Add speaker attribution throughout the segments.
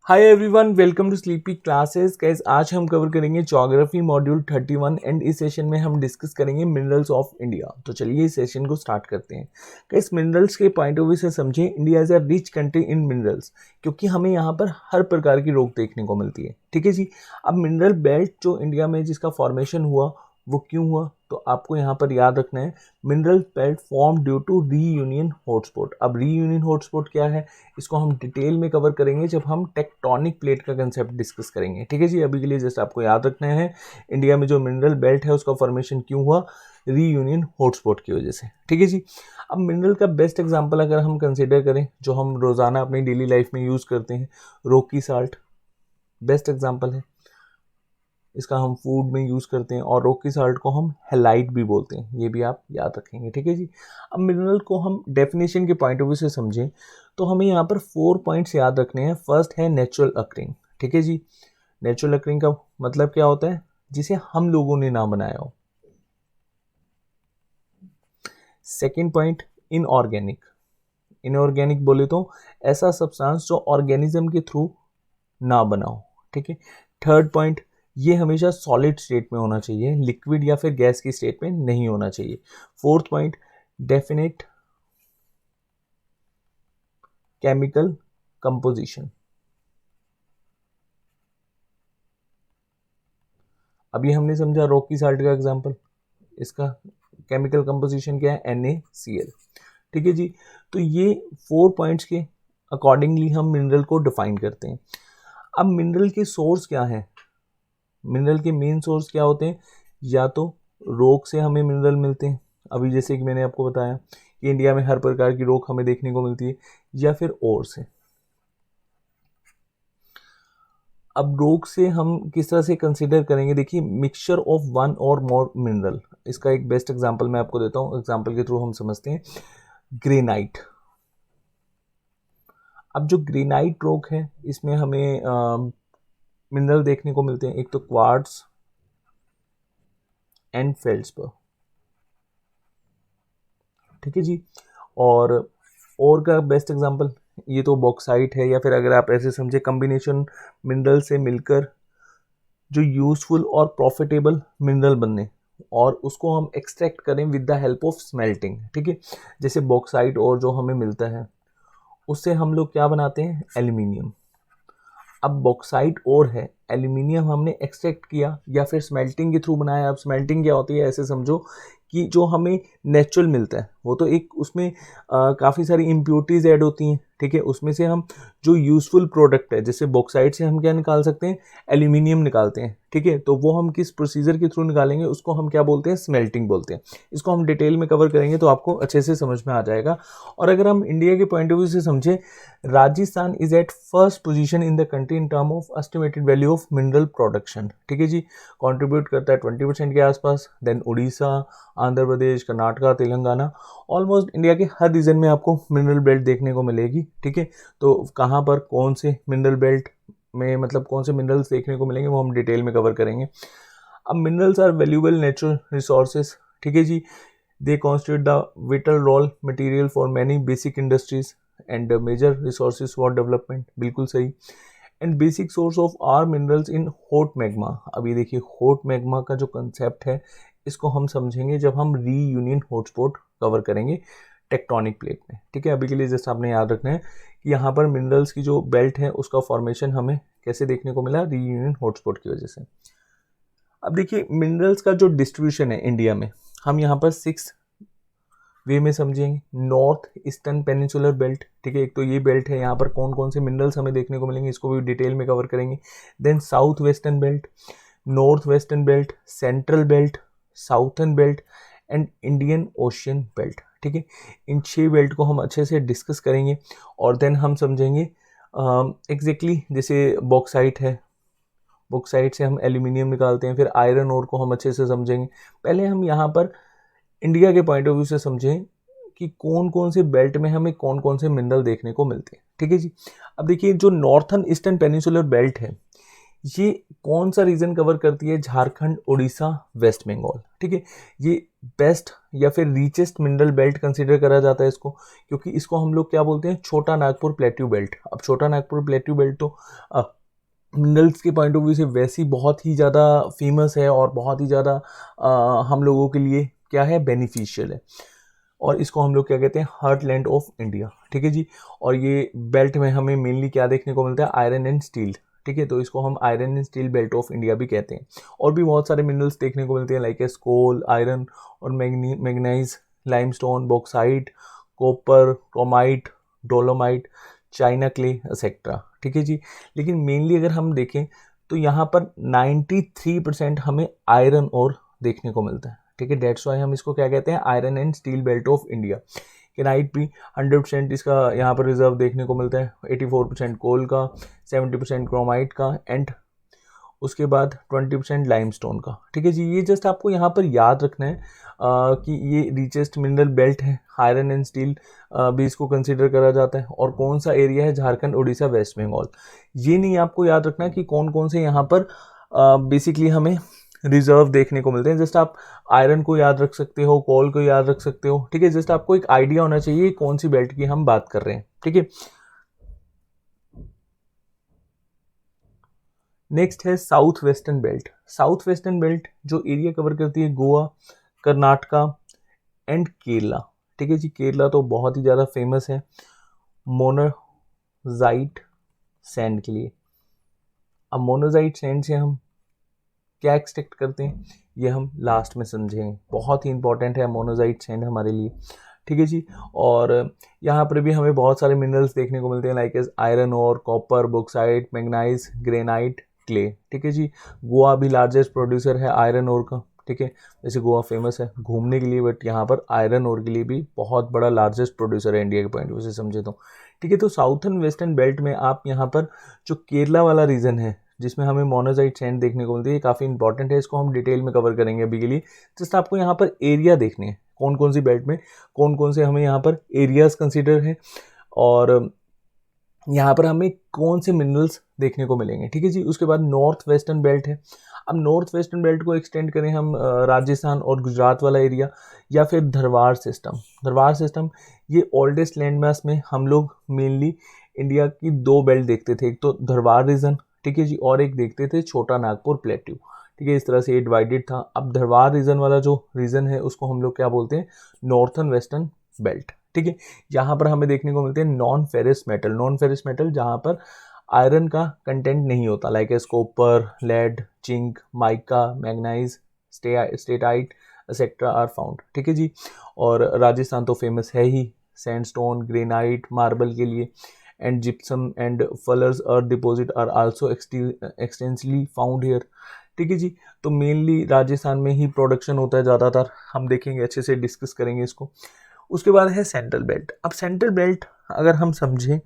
Speaker 1: Hi everyone, welcome to sleepy classes. Guys, आज हम cover करेंगे ज्योग्राफी मॉड्यूल 31 एंड इस सेशन में हम डिस्कस करेंगे मिनरल्स ऑफ इंडिया। तो चलिए इस सेशन को स्टार्ट करते हैं। गाइस, मिनरल्स के पॉइंट ऑफ व्यू से समझें, India is a rich country in minerals, क्योंकि हमें यहाँ पर हर प्रकार की रोक देखने को मिलती है। ठीक है जी। अब मिनरल बेल्ट जो इंडिया में जिसका फॉर्मेशन हुआ वो क्यों हुआ, तो आपको यहाँ पर याद रखना है, mineral belt form due to reunion hotspot. अब रीयूनियन हॉटस्पॉट क्या है, इसको हम डिटेल में कवर करेंगे जब हम टेक्टोनिक प्लेट का कंसेप्ट डिस्कस करेंगे। ठीक है जी। अभी के लिए जस्ट आपको याद रखना है, इंडिया में जो मिनरल बेल्ट है उसका फॉर्मेशन क्यों हुआ, रीयूनियन हॉटस्पॉट की वजह से। ठीक है जी। अब मिनरल का बेस्ट एग्जांपल अगर हम कंसिडर करें, जो हम रोज़ाना अपनी डेली लाइफ में यूज़ करते हैं, रॉकी साल्ट बेस्ट एग्जांपल है। इसका हम फूड में यूज़ करते हैं और रॉकी साल्ट को हम हेलाइट भी बोलते हैं, ये भी आप याद रखेंगे। ठीक है जी। अब मिनरल को हम डेफिनेशन के पॉइंट ऑफ व्यू से समझें तो हमें यहाँ पर 4 पॉइंट्स याद रखने हैं। फर्स्ट है नेचुरल अकरिंग। ठीक है जी। नेचुरल अकरिंग का मतलब क्या होता है, जिसे हम लोगों ने ना बनाया हो। Second point inorganic. इनऑर्गेनिक बोले तो ऐसा सब्सटेंस जो ऑर्गेनिज्म के थ्रू ना बना हो। ठीक है। थर्ड पॉइंट, ये हमेशा सॉलिड स्टेट में होना चाहिए, लिक्विड या फिर गैस की स्टेट में नहीं होना चाहिए। Fourth point, definite chemical composition. अभी हमने समझा रॉकी साल्ट का एग्जांपल, इसका केमिकल कंपोजिशन क्या है, NaCl। ठीक है जी। तो ये 4 पॉइंट्स के अकॉर्डिंगली हम मिनरल को डिफाइन करते हैं। अब मिनरल के सोर्स क्या है, मिनरल के मेन सोर्स क्या होते हैं, या तो रॉक से हमें मिनरल मिलते हैं, अभी जैसे कि मैंने आपको बताया कि इंडिया में हर प्रकार की रॉक हमें देखने को मिलती है, या फिर ओर से। अब रॉक से हम किस तरह से कंसीडर करेंगे, देखिए मिक्सचर ऑफ वन और मोर मिनरल। इसका एक बेस्ट एग्जांपल मैं आपको देता हूँ, एग्जांपल के थ्रू हम समझते हैं। ग्रेनाइट। अब जो ग्रेनाइट रॉक है इसमें हमें मिनरल देखने को मिलते हैं, एक तो क्वार्ट्ज एंड फेल्ड्सपर। ठीक है जी। और का बेस्ट एग्जांपल ये तो बॉक्साइट है, या फिर अगर आप ऐसे समझे कॉम्बिनेशन मिनरल से मिलकर जो यूजफुल और प्रॉफिटेबल मिनरल बनने और उसको हम एक्सट्रैक्ट करें with the help of smelting. ठीक है। जैसे बॉक्साइट और जो हमें मिलता है उससे हम लोग क्या बनाते हैं, एल्यूमिनियम। अब बॉक्साइट और है, एल्यूमिनियम हमने एक्सट्रैक्ट किया या फिर स्मेल्टिंग के थ्रू बनाया। अब स्मेल्टिंग क्या होती है, ऐसे समझो कि जो हमें नेचुरल मिलता है वो तो एक उसमें काफ़ी सारी इम्प्योरिटीज़ ऐड होती हैं। ठीक है। उसमें से हम जो यूज़फुल प्रोडक्ट है, जैसे बॉक्साइट से हम क्या निकाल सकते हैं, एल्यूमिनियम निकालते हैं। ठीक है। तो वो हम किस प्रोसीजर के थ्रू निकालेंगे, उसको हम क्या बोलते हैं, स्मेल्टिंग बोलते हैं। इसको हम डिटेल में कवर करेंगे तो आपको अच्छे से समझ में आ जाएगा। और अगर हम इंडिया के पॉइंट ऑफ व्यू से समझें, Rajasthan is at first position in the country in term of estimated value of mineral production. ठीक है जी। कंट्रीब्यूट करता है 20% के आसपास। Then Orissa, Andhra Pradesh, Karnataka, Telangana, almost India के हर रीजन में आपको मिनरल बेल्ट देखने को मिलेगी। ठीक है। तो कहाँ पर कौन से मिनरल बेल्ट में मतलब कौन से मिनरल्स देखने को मिलेंगे वो हम डिटेल में कवर करेंगे। अब minerals are valuable natural resources. ठीक है जी। They constitute the vital raw material for many basic industries and major resources for development. बिल्कुल सही। And basic source of our minerals in hot magma. अभी देखिए हॉट मैग्मा का जो concept है इसको हम समझेंगे जब हम रीयूनियन हॉटस्पॉट कवर करेंगे टेक्टोनिक प्लेट में। ठीक है। अभी के लिए जस्ट आपने याद रखना है कि यहाँ पर मिनरल्स की जो बेल्ट है उसका फॉर्मेशन हमें कैसे देखने को मिला, रीयूनियन हॉटस्पॉट की वजह से। अब देखिए मिनरल्स का जो डिस्ट्रीब्यूशन है इंडिया में, हम यहाँ पर 6 वे में समझेंगे। North eastern peninsular belt. ठीक है। एक तो ये बेल्ट है, यहाँ पर कौन कौन से मिनरल्स हमें देखने को मिलेंगे इसको भी डिटेल में कवर करेंगे। Then south western belt, north western belt, central belt, southern belt and Indian ocean belt. ठीक है। इन 6 बेल्ट को हम अच्छे से डिस्कस करेंगे और देन हम समझेंगे एग्जैक्टली जैसे बॉक्साइट है, बॉक्साइट से हम एल्यूमिनियम निकालते हैं, फिर आयरन ओर को हम अच्छे से समझेंगे। पहले हम यहाँ पर इंडिया के पॉइंट ऑफ व्यू से समझें कि कौन कौन से बेल्ट में हमें कौन कौन से मिनरल देखने को मिलते हैं। ठीक है जी। अब देखिए जो नॉर्थर्न ईस्टर्न पेनिनसुलर बेल्ट है ये कौन सा रीजन कवर करती है? झारखंड, उड़ीसा, वेस्ट बंगाल। ठीक है, ये बेस्ट या फिर रिचेस्ट मिनरल बेल्ट कंसीडर करा जाता है इसको, क्योंकि इसको हम लोग क्या बोलते हैं? छोटा नागपुर प्लेट्यू बेल्ट। अब छोटा नागपुर प्लेट्यू बेल्ट तो मिनरल्स के पॉइंट ऑफ व्यू से वैसे ही बहुत ही ज़्यादा फेमस है और बहुत ही ज़्यादा हम लोगों के लिए क्या है? बेनिफिशियल है। और इसको हम लोग क्या कहते हैं? Heartland of India. ठीक है जी। और ये बेल्ट में हमें मेनली क्या देखने को मिलता है? Iron and steel. ठीक है, तो इसको हम iron and steel belt of India भी कहते हैं। और भी बहुत सारे मिनरल्स देखने को मिलते हैं लाइक कोल, आयरन और manganese, limestone, bauxite, copper, chromite, dolomite, China clay etcetera. ठीक है जी। लेकिन मेनली अगर हम देखें तो यहाँ पर 93% हमें आयरन और देखने को मिलता है। ठीक है, डेट्स वाई हम इसको क्या कहते हैं? Iron and steel belt of India. केनाइट भी 100% इसका यहाँ पर रिजर्व देखने को मिलता है, 84% कोल का, 70% क्रोमाइट का एंड उसके बाद 20% लाइमस्टोन का। ठीक है जी। ये जस्ट आपको यहाँ पर याद रखना है कि ये रिचेस्ट मिनरल बेल्ट है, आयरन एंड स्टील भी इसको कंसीडर करा जाता है। और कौन सा एरिया है? झारखंड, उड़ीसा, वेस्ट बंगाल। ये नहीं आपको याद रखना कि कौन कौन से यहाँ पर बेसिकली हमें रिजर्व देखने को मिलते हैं। जस्ट आप आयरन को याद रख सकते हो, कोल को याद रख सकते हो। ठीक है, जस्ट आपको एक आइडिया होना चाहिए कौन सी बेल्ट की हम बात कर रहे हैं। ठीक है, नेक्स्ट है south western belt. South western belt जो एरिया कवर करती है गोवा, कर्नाटका एंड केरला। ठीक है जी। केरला तो बहुत ही ज़्यादा फेमस है मोनोजाइट सैंड के लिए। अब मोनोजाइट सैंड से हम क्या एक्सपेक्ट करते हैं ये हम लास्ट में समझेंगे। बहुत ही इंपॉर्टेंट है मोनोजाइट सैंड हमारे लिए। ठीक है जी। और यहाँ पर भी हमें बहुत सारे मिनरल्स देखने को मिलते हैं लाइक एज आयरन और, कॉपर, बॉक्साइट, मैग्नाइज, ग्रेनाइट, क्ले। ठीक है जी। गोवा भी लार्जेस्ट प्रोड्यूसर है आयरन ओर का। ठीक है, वैसे गोवा फेमस है घूमने के लिए, बट यहाँ पर आयरन ओर के लिए भी बहुत बड़ा लार्जेस्ट प्रोड्यूसर है इंडिया के पॉइंट ऑफ व्यू से समझे तो। ठीक है, तो साउथर्न वेस्टर्न बेल्ट में आप यहाँ पर जो केरला वाला रीजन है जिसमें हमें मोनोजाइट सैंड देखने को मिलती है, ये काफ़ी इंपॉर्टेंट है, इसको हम डिटेल में कवर करेंगे अभी के लिए। जस्ट आपको यहाँ पर एरिया देखने हैं कौन कौन सी बेल्ट में कौन कौन से हमें यहाँ पर एरियाज कंसीडर हैं और यहाँ पर हमें कौन से मिनरल्स देखने को मिलेंगे। ठीक है जी। उसके बाद नॉर्थ वेस्टर्न बेल्ट है। अब नॉर्थ वेस्टर्न बेल्ट को एक्सटेंड करें हम राजस्थान और गुजरात वाला एरिया या फिर धरवार सिस्टम। धरवार सिस्टम ये ओल्डेस्ट लैंड मास में हम लोग मेनली इंडिया की दो बेल्ट देखते थे, एक तो धरवार रीजन, ठीक है जी, और एक देखते थे छोटा नागपुर प्लेट्यू। ठीक है, इस तरह से ये डिवाइडेड था। अब धरवार रीजन वाला जो रीजन है उसको हम लोग क्या बोलते हैं? Northern western belt. ठीक है, यहाँ पर हमें देखने को मिलते हैं non ferrous metal. Non ferrous metal जहाँ पर आयरन का कंटेंट नहीं होता like as copper, lead, zinc, mica, manganese, steatite etcetera are found. ठीक है जी। और राजस्थान तो फेमस है ही सैंडस्टोन, ग्रेनाइट, मार्बल के लिए and gypsum and fuller's earth deposit are also extensively found here. ठीक है जी। तो मेनली राजस्थान में ही प्रोडक्शन होता है ज़्यादातर, हम देखेंगे अच्छे से डिस्कस करेंगे इसको। उसके बाद है सेंट्रल बेल्ट। अब सेंट्रल बेल्ट अगर हम समझें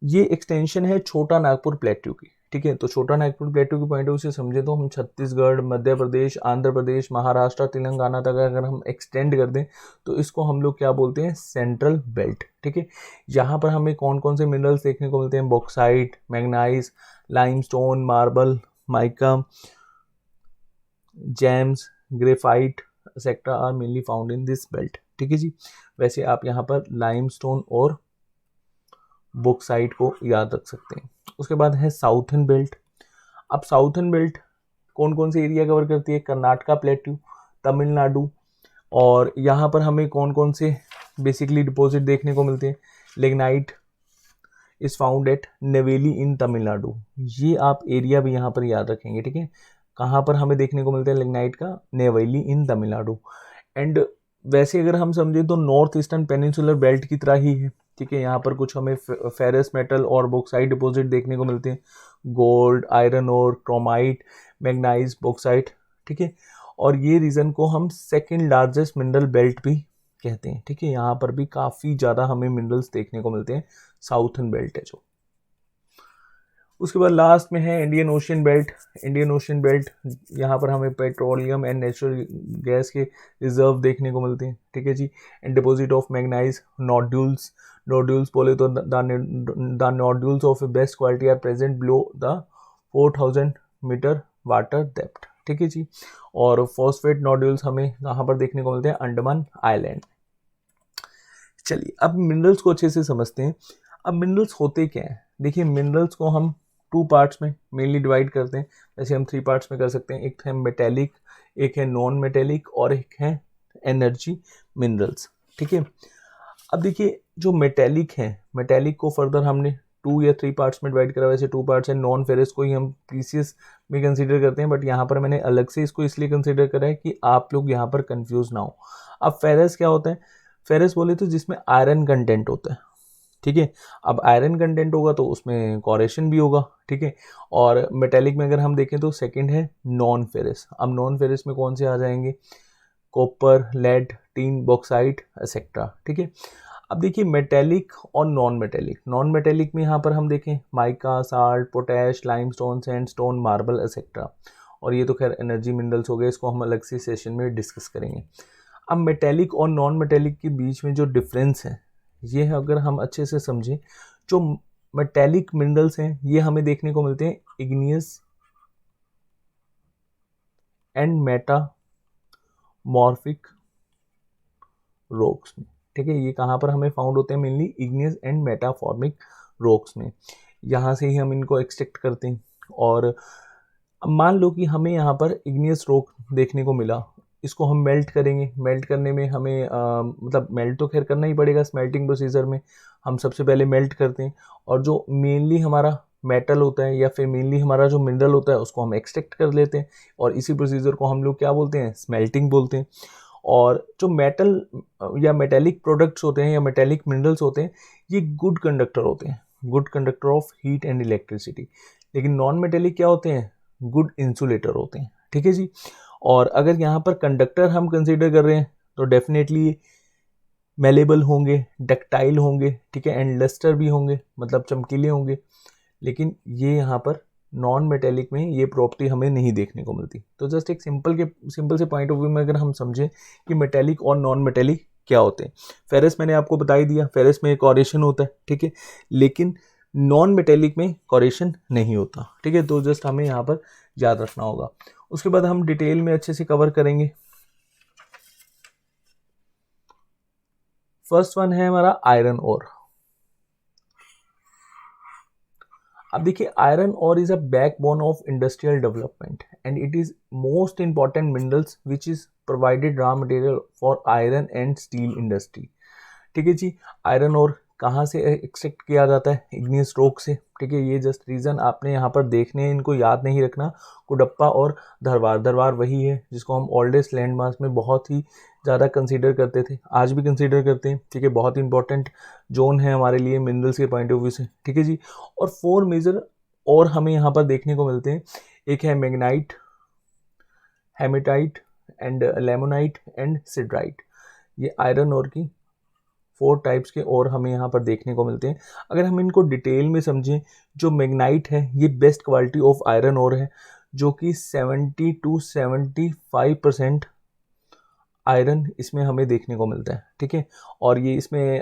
Speaker 1: ये एक्सटेंशन है छोटा नागपुर प्लेट्यू की। ठीक है, तो छोटा नागपुर प्लेट्यू के पॉइंट ऑफ व्यू से समझे तो हम छत्तीसगढ़, मध्य प्रदेश, आंध्र प्रदेश, महाराष्ट्र, तेलंगाना तक अगर हम एक्सटेंड कर दें तो इसको हम लोग क्या बोलते हैं? Central belt. ठीक है, यहाँ पर हमें कौन कौन से मिनरल्स देखने को मिलते हैं? Bauxite, manganese, limestone, marble, mica, gems, graphite etcetera are mainly found in this belt. ठीक है जी। वैसे आप यहाँ पर लाइमस्टोन और बॉक्साइट को याद रख सकते हैं। उसके बाद है साउथर्न बेल्ट। अब साउथर्न बेल्ट कौन कौन से एरिया कवर करती है? कर्नाटका प्लेट्यू, तमिलनाडु, और यहाँ पर हमें कौन कौन से बेसिकली डिपॉजिट देखने को मिलते हैं? Lignite is found at Neyveli in Tamil Nadu. ये आप एरिया भी यहाँ पर याद रखेंगे। ठीक है, कहाँ पर हमें देखने को मिलता है लिग्नाइट का? नेवेली इन तमिलनाडु। एंड वैसे अगर हम समझें तो नॉर्थ ईस्टर्न पेनिनसुलर बेल्ट की तरह ही है। ठीक है, यहाँ पर कुछ हमें फेरस मेटल और बॉक्साइट डिपॉजिट देखने को मिलते हैं, गोल्ड, आयरन और, क्रोमाइट, मैग्नाइज, बॉक्साइट। ठीक है, और ये रीजन को हम सेकेंड लार्जेस्ट मिनरल बेल्ट भी कहते हैं। ठीक है, यहाँ पर भी काफ़ी ज़्यादा हमें मिनरल्स देखने को मिलते हैं, साउथर्न बेल्ट है जो। उसके बाद लास्ट में है Indian ocean belt. Indian ocean belt यहाँ पर हमें पेट्रोलियम एंड नेचुरल गैस के रिजर्व देखने को मिलते हैं। ठीक है जी। And deposit of manganese nodules. Nodules बोले तो the nodules of best quality are present below the 4000 metre water depth, ठीक है जी। और फॉस्फेट नोड्यूल्स हमें कहाँ पर देखने को मिलते हैं, अंडमान आइलैंड। चलिए अब मिनरल्स को अच्छे से समझते हैं। अब मिनरल्स होते क्या हैं, देखिए मिनरल्स को हम 2 पार्ट्स में मेनली डिवाइड करते हैं। वैसे हम 3 पार्ट्स में कर सकते हैं, एक है मेटेलिक, एक है नॉन मेटेलिक और एक है एनर्जी मिनरल्स, ठीक है। अब देखिए जो मेटेलिक है, मेटेलिक को फर्दर हमने 2 या 3 पार्ट्स में डिवाइड करा। वैसे 2 पार्ट्स है, नॉन फेरस को ही हम प्रीसियस में कंसीडर करते हैं, बट यहाँ पर मैंने अलग से इसको इसलिए कंसीडर करा है कि आप लोग यहाँ पर कंफ्यूज ना हो। अब फेरस क्या होता है, फेरस बोले तो जिसमें आयरन कंटेंट होता है, ठीक है। अब आयरन कंटेंट होगा तो उसमें कॉरेशन भी होगा, ठीक है। और मेटेलिक में अगर हम देखें तो सेकंड है नॉन फेरस। अब नॉन फेरस में कौन से आ जाएंगे, copper, lead, tin, bauxite etcetera, ठीक है। अब देखिए मेटेलिक और नॉन मेटेलिक, नॉन मेटेलिक में यहाँ पर हम देखें mica, salt, potash, limestone, sandstone, marble etcetera. और ये तो खैर एनर्जी मिनरल्स हो गए, इसको हम अलग से सेशन में डिस्कस करेंगे। अब मेटेलिक और नॉन मेटेलिक के बीच में जो डिफरेंस है, ये है अगर हम अच्छे से समझें, जो मेटेलिक मिनरल्स हैं ये हमें देखने को मिलते हैं इग्नियस एंड मेटामॉर्फिक रॉक्स में, ठीक है। ये कहाँ पर हमें फाउंड होते हैं, मेनली इग्नियस एंड मेटाफॉर्मिक रॉक्स में। यहाँ से ही हम इनको एक्सट्रैक्ट करते हैं। और अब मान लो कि हमें यहाँ पर इग्नियस रॉक देखने को मिला, इसको हम मेल्ट करेंगे। मेल्ट करने में हमें मतलब मेल्ट तो खैर करना ही पड़ेगा, स्मेल्टिंग प्रोसीजर में हम सबसे पहले मेल्ट करते हैं। और जो मेनली हमारा मेटल होता है या फिर मेनली हमारा जो मिनरल होता है उसको हम एक्सट्रैक्ट कर लेते हैं। और इसी प्रोसीजर को हम लोग क्या बोलते हैं, स्मेल्टिंग बोलते हैं। और जो मेटल या मेटेलिक प्रोडक्ट्स होते हैं या मेटेलिक मिनरल्स होते हैं, ये गुड कंडक्टर होते हैं, good conductor of heat and electricity. लेकिन नॉन मेटेलिक क्या होते हैं, गुड इंसुलेटर होते हैं, ठीक है जी। और अगर यहाँ पर कंडक्टर हम कंसीडर कर रहे हैं तो डेफिनेटली मेलेबल होंगे, डक्टाइल होंगे, ठीक है, एंड लस्टर भी होंगे, मतलब चमकीले होंगे। लेकिन ये यहाँ पर नॉन मेटेलिक में ये प्रॉपर्टी हमें नहीं देखने को मिलती। तो जस्ट एक सिंपल से पॉइंट ऑफ व्यू में अगर हम समझें कि मेटेलिक और नॉन मेटेलिक क्या होते हैं। फेरस मैंने आपको बता ही दिया, फेरस में कॉरेशन होता है, ठीक है। लेकिन नॉन मेटेलिक में कॉरेशन नहीं होता, ठीक है। तो जस्ट हमें यहाँ पर याद रखना होगा। उसके बाद हम डिटेल में अच्छे से कवर करेंगे। फर्स्ट वन है हमारा आयरन ओर। अब देखिए iron ore is a backbone of industrial development and it is most important minerals which is provided raw material for iron and steel industry, ठीक है जी। आयरन ओर कहाँ से extract किया जाता है, इग्नियस रॉक से, ठीक है। ये जस्ट रीज़न आपने यहाँ पर देखने हैं, इनको याद नहीं रखना। कुडप्पा और धरवार, धरवार वही है जिसको हम ओल्डेस्ट लैंडमार्क में बहुत ही ज़्यादा कंसीडर करते थे, आज भी कंसीडर करते हैं, ठीक है। बहुत इंपॉर्टेंट जोन है हमारे लिए मिनरल्स के पॉइंट ऑफ व्यू से, ठीक है जी। और 4 मेजर और हमें यहाँ पर देखने को मिलते हैं। एक है magnetite, hematite and limonite and siderite. ये आयरन ओर की 4 टाइप्स के और हमें यहाँ पर देखने को मिलते हैं। अगर हम इनको डिटेल में समझें, जो मैग्नाइट है ये best quality of iron ore है, जो कि 70 to 75% आयरन इसमें हमें देखने को मिलता है, ठीक है। और ये इसमें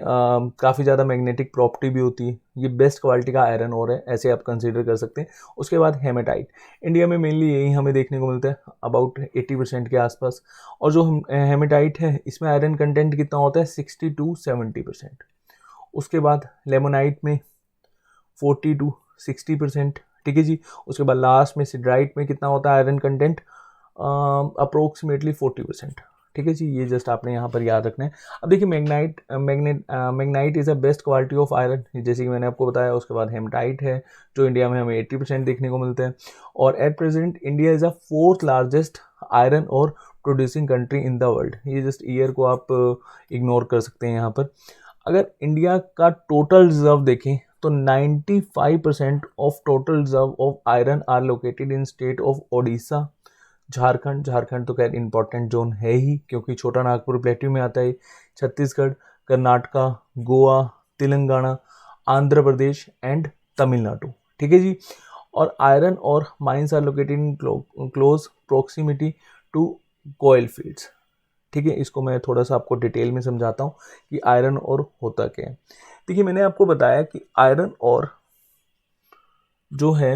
Speaker 1: काफ़ी ज़्यादा मैग्नेटिक प्रॉपर्टी भी होती है। ये बेस्ट क्वालिटी का आयरन ओर है, ऐसे आप कंसीडर कर सकते हैं। उसके बाद हेमेटाइट, इंडिया में मेनली यही हमें देखने को मिलता है, अबाउट 80% के आसपास। और जो हेमेटाइट है इसमें आयरन कंटेंट कितना होता है, 60 to 70%। उसके बाद लेमोनाइट में 40 to 60%, ठीक है जी। उसके बाद लास्ट में सिडराइट में कितना होता है आयरन कंटेंट, अप्रोक्सीमेटली 40%, ठीक है जी। ये जस्ट आपने यहाँ पर याद रखना है। अब देखिए Magnite is a best quality of iron, जैसे कि मैंने आपको बताया। उसके बाद हेमटाइट है जो इंडिया में हमें 80% देखने को मिलते हैं। और at present India is a 4th largest iron ore producing country in the world. ये जस्ट ईयर को आप इग्नोर कर सकते हैं यहाँ पर। अगर इंडिया का टोटल रिजर्व देखें तो 95% of total reserve of iron are located in state of Odisha, Jharkhand. Jharkhand तो खैर इंपॉर्टेंट जोन है ही क्योंकि छोटा नागपुर प्लेट्यू में आता है। छत्तीसगढ़, कर्नाटका, गोवा, तेलंगाना, आंध्र प्रदेश एंड तमिलनाडु, ठीक है जी। और iron ore mines are located in close proximity to coal fields, ठीक है। इसको मैं थोड़ा सा आपको डिटेल में समझाता हूँ कि आयरन और होता क्या है। देखिए मैंने आपको बताया कि आयरन और जो है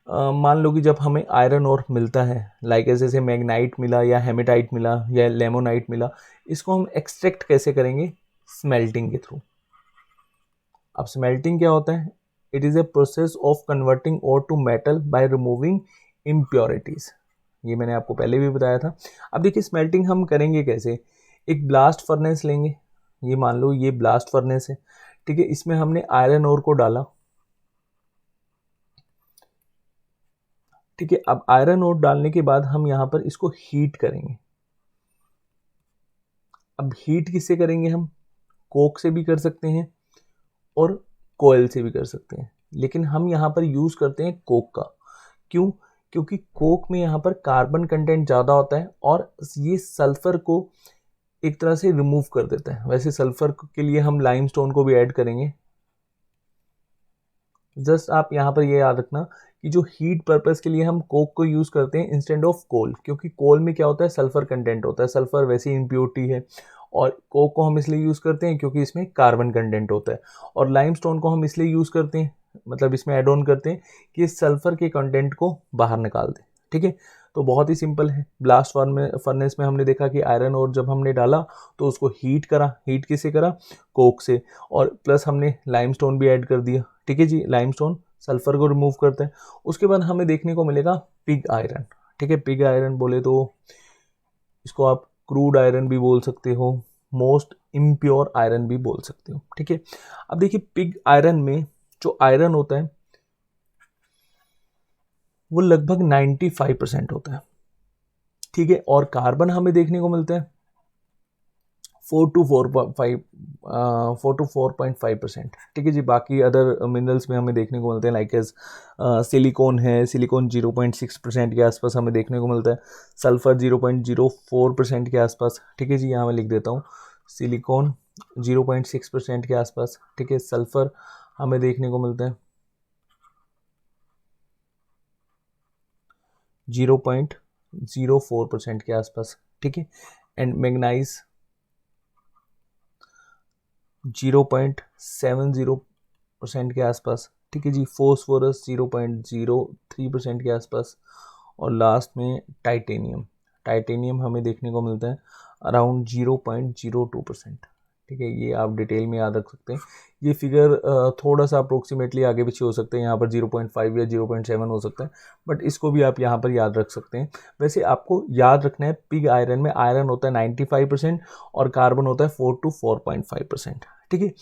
Speaker 1: मान लो कि जब हमें आयरन और मिलता है, लाइक जैसे मैग्नाइट मिला या हेमेटाइट मिला या लेमोनाइट मिला, इसको हम एक्सट्रैक्ट कैसे करेंगे? स्मेल्टिंग के थ्रू। अब स्मेल्टिंग क्या होता है? It is a process of converting ore to metal by removing impurities. ये मैंने आपको पहले भी बताया था। अब देखिए स्मेल्टिंग हम करेंगे कैसे? एक ब्लास्ट फर्नेस लेंगे, ये मान लो ये ब्लास्ट फर्नेस है, ठीक है, इसमें हमने आयरन ओर को डाला, ठीक है। अब आयरन ओर डालने के बाद हम यहाँ पर इसको हीट करेंगे। अब हीट किससे करेंगे हम? कोक से भी कर सकते हैं और कोयल से भी कर सकते हैं, लेकिन हम यहाँ पर यूज़ करते हैं कोक का। क्यों? क्योंकि कोक में यहाँ पर कार्बन कंटेंट ज़्यादा होता है और ये सल्फर को एक तरह से रिमूव कर देता है। वैसे सल्फर के लिए हम लाइमस्टोन को भी ऐड करेंगे। जस्ट आप यहाँ पर ये याद रखना कि जो हीट पर्पस के लिए हम कोक को यूज़ करते हैं इंस्टेड ऑफ कोल, क्योंकि कोल में क्या होता है? सल्फर कंटेंट होता है, सल्फर वैसी इम्प्योरिटी है। और कोक को हम इसलिए यूज़ करते हैं क्योंकि इसमें कार्बन कंटेंट होता है। और लाइमस्टोन को हम इसलिए यूज़ करते हैं, मतलब इसमें ऐड ऑन करते हैं कि इस सल्फर के कंटेंट को बाहर निकाल दें, ठीक है। तो बहुत ही सिंपल है। ब्लास्ट फर्नेस में हमने देखा कि आयरन और जब हमने डाला तो उसको हीट करा। हीट किससे करा? कोक से। और प्लस हमने लाइमस्टोन भी ऐड कर दिया, ठीक है जी। लाइमस्टोन सल्फर को रिमूव करता है। उसके बाद हमें देखने को मिलेगा पिग आयरन, ठीक है। पिग आयरन बोले तो इसको आप क्रूड आयरन भी बोल सकते हो, मोस्ट इम्प्योर आयरन भी बोल सकते हो, ठीक है। अब देखिए पिग आयरन में जो आयरन होता है वो लगभग 95% होता है, ठीक है। और कार्बन हमें देखने को मिलता है 4 to 4.5%, ठीक है जी। बाकी अदर मिनरल्स में हमें देखने को मिलते हैं, लाइक एज सिलिकॉन है, सिलिकॉन 0.6% के आसपास हमें देखने को मिलता है। सल्फर 0.04% के आसपास, ठीक है जी। यहाँ मैं लिख देता हूँ सिलिकॉन 0.6% के आसपास, ठीक है। सल्फर हमें देखने को मिलता है 0.04% के आसपास, ठीक है। एंड मैग्नाइज 0.70% के आसपास, ठीक है जी। फोस्फोरस 0.03% के आसपास। और लास्ट में टाइटेनियम, टाइटेनियम हमें देखने को मिलता है अराउंड 0.02%, ठीक है। ये आप डिटेल में याद रख सकते हैं। ये फिगर थोड़ा सा अप्रोक्सीमेटली आगे पीछे हो सकते हैं, यहाँ पर 0.5 या 0.7 हो सकता है, बट इसको भी आप यहाँ पर याद रख सकते हैं। वैसे आपको याद रखना है पिग आयरन में आयरन होता है 95% और कार्बन होता है 4 to 4.5%, ठीक है।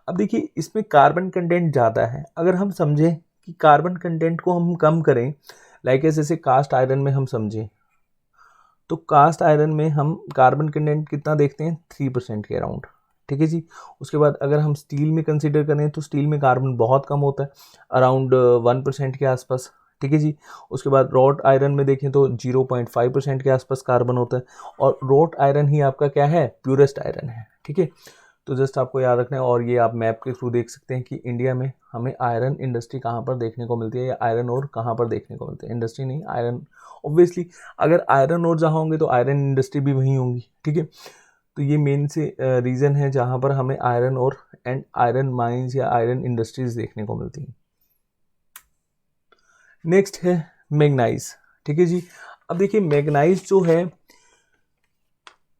Speaker 1: अब देखिए इसमें कार्बन कंटेंट ज़्यादा है। अगर हम समझें कि कार्बन कंटेंट को हम कम करें, लाइक जैसे कास्ट आयरन में हम समझें, तो कास्ट आयरन में हम कार्बन कंटेंट कितना देखते हैं? 3% के अराउंड, ठीक है जी। उसके बाद अगर हम स्टील में कंसिडर करें तो स्टील में कार्बन बहुत कम होता है, अराउंड 1% के आसपास, ठीक है जी। उसके बाद रॉट आयरन में देखें तो 0.5% के आसपास कार्बन होता है। और रॉट आयरन ही आपका क्या है? प्योरेस्ट आयरन है, ठीक है। तो जस्ट आपको याद रखना है। और ये आप मैप के थ्रू देख सकते हैं कि इंडिया में हमें आयरन इंडस्ट्री कहाँ पर देखने को मिलती है या आयरन और कहाँ पर देखने को मिलती है। इंडस्ट्री नहीं, आयरन। ऑब्वियसली अगर आयरन और जहाँ होंगे तो आयरन इंडस्ट्री भी वहीं होंगी, ठीक है। तो ये मेन से रीज़न है जहाँ पर हमें आयरन और एंड आयरन माइंस या आयरन इंडस्ट्रीज देखने को मिलती हैं। नेक्स्ट है मैग्नाइज, ठीक है जी। अब देखिए मैग्नाइज जो है,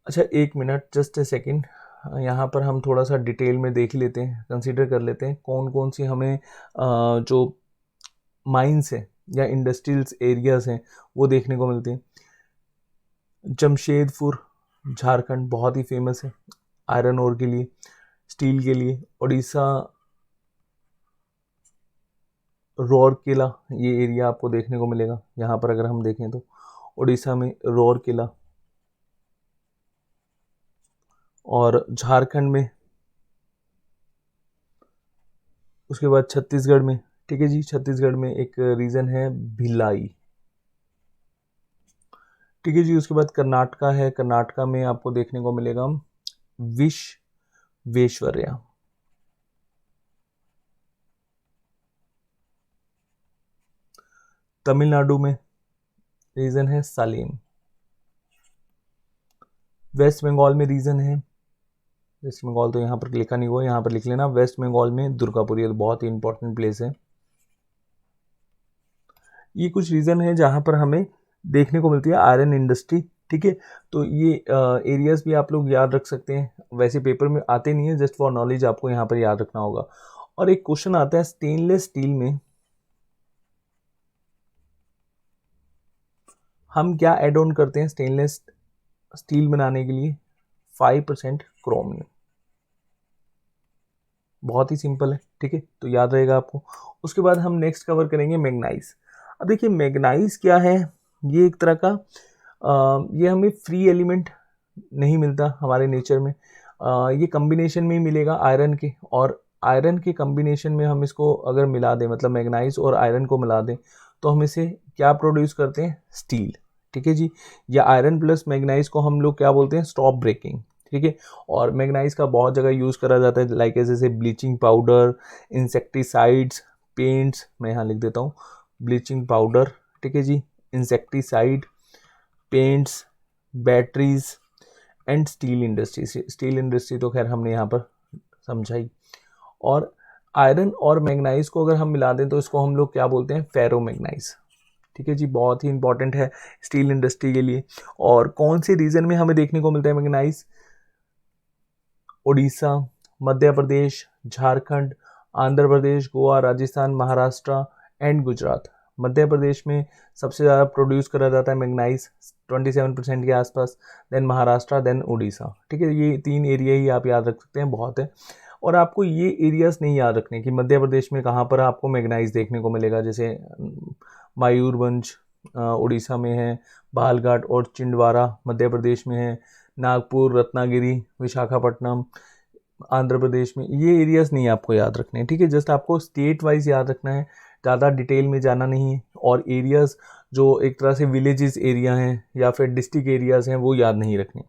Speaker 1: अच्छा एक मिनट, जस्ट ए सेकेंड, यहाँ पर हम थोड़ा सा डिटेल में देख लेते हैं, कंसीडर कर लेते हैं कौन कौन सी हमें जो माइंस है या इंडस्ट्रियल्स एरियाज हैं वो देखने को मिलते हैं। जमशेदपुर झारखंड बहुत ही फेमस है आयरन ओर के लिए, स्टील के लिए। उड़ीसा रौरकेला ये एरिया आपको देखने को मिलेगा। यहाँ पर अगर हम देखें तो उड़ीसा में रौरकेला, और झारखंड में, उसके बाद छत्तीसगढ़ में, ठीक है जी। छत्तीसगढ़ में एक रीजन है भिलाई, ठीक है जी। उसके बाद कर्नाटका है, कर्नाटका में आपको देखने को मिलेगा विश्वेश्वरैया। तमिलनाडु में रीजन है सालेम। वेस्ट बंगाल में रीजन है, वेस्ट बंगाल तो यहाँ पर लिखा नहीं हुआ, यहाँ पर लिख लेना, वेस्ट बंगाल में दुर्गापुर, ये तो बहुत ही इंपॉर्टेंट प्लेस है, ये कुछ रीज़न है जहाँ पर हमें देखने को मिलती है आयरन इंडस्ट्री, ठीक है। तो ये एरियाज भी आप लोग याद रख सकते हैं, वैसे पेपर में आते नहीं है, जस्ट फॉर नॉलेज आपको यहाँ पर याद रखना होगा। और एक क्वेश्चन आता है स्टेनलेस स्टील में हम क्या एड ऑन करते हैं स्टेनलेस स्टील बनाने के लिए? 5% क्रोमियम। बहुत ही सिंपल है, ठीक है, तो याद रहेगा आपको। उसके बाद हम नेक्स्ट कवर करेंगे मैग्नाइज। अब देखिए मैग्नाइज क्या है, ये एक तरह का ये हमें फ्री एलिमेंट नहीं मिलता हमारे नेचर में, ये कम्बिनेशन में ही मिलेगा आयरन के, और आयरन के कम्बिनेशन में हम इसको अगर मिला दें, मतलब मैग्नाइज और आयरन को मिला दें, तो हम इसे क्या प्रोड्यूस करते हैं? स्टील, ठीक है जी। या आयरन प्लस मैग्नाइज को हम लोग क्या बोलते हैं? स्टॉप ब्रेकिंग, ठीक है। और मैग्नाइज का बहुत जगह यूज़ करा जाता है, लाइक जैसे ब्लीचिंग पाउडर, इंसेक्टिसाइड्स, पेंट्स, मैं यहाँ लिख देता हूँ ब्लीचिंग पाउडर, ठीक है जी, insecticide, paints, batteries and steel industry. Steel industry तो खैर हमने यहाँ पर समझाई। और आयरन और मैग्नाइज को अगर हम मिला दें तो इसको हम लोग क्या बोलते हैं? फेरो मैग्नाइज, ठीक है जी। बहुत ही इंपॉर्टेंट है स्टील इंडस्ट्री के लिए। और कौन से रीजन में हमें देखने को मिलता है मैग्नाइज? उड़ीसा, मध्य प्रदेश, झारखंड, आंध्र प्रदेश, गोवा, राजस्थान, महाराष्ट्र एंड गुजरात। मध्य प्रदेश में सबसे ज़्यादा प्रोड्यूस करा जाता है मैग्नाइज 27% के आसपास, देन महाराष्ट्र, देन उड़ीसा, ठीक है। ये 3 एरिया ही आप याद रख सकते हैं, बहुत है। और आपको ये एरियाज नहीं याद रखने कि मध्य प्रदेश में कहाँ पर आपको मैग्नाइज देखने को मिलेगा, जैसे मयूरभंज उड़ीसा में है, बालघाट और चिंडवारा मध्य प्रदेश में है, नागपुर, रत्नागिरी, विशाखापट्टनम आंध्र प्रदेश में। ये एरियाज नहीं आपको याद रखने हैं, ठीक है। जस्ट आपको स्टेट वाइज याद रखना है, ज़्यादा डिटेल में जाना नहीं है। और एरियाज जो एक तरह से विलेजेस एरिया हैं या फिर डिस्ट्रिक्ट एरियाज हैं वो याद नहीं रखने।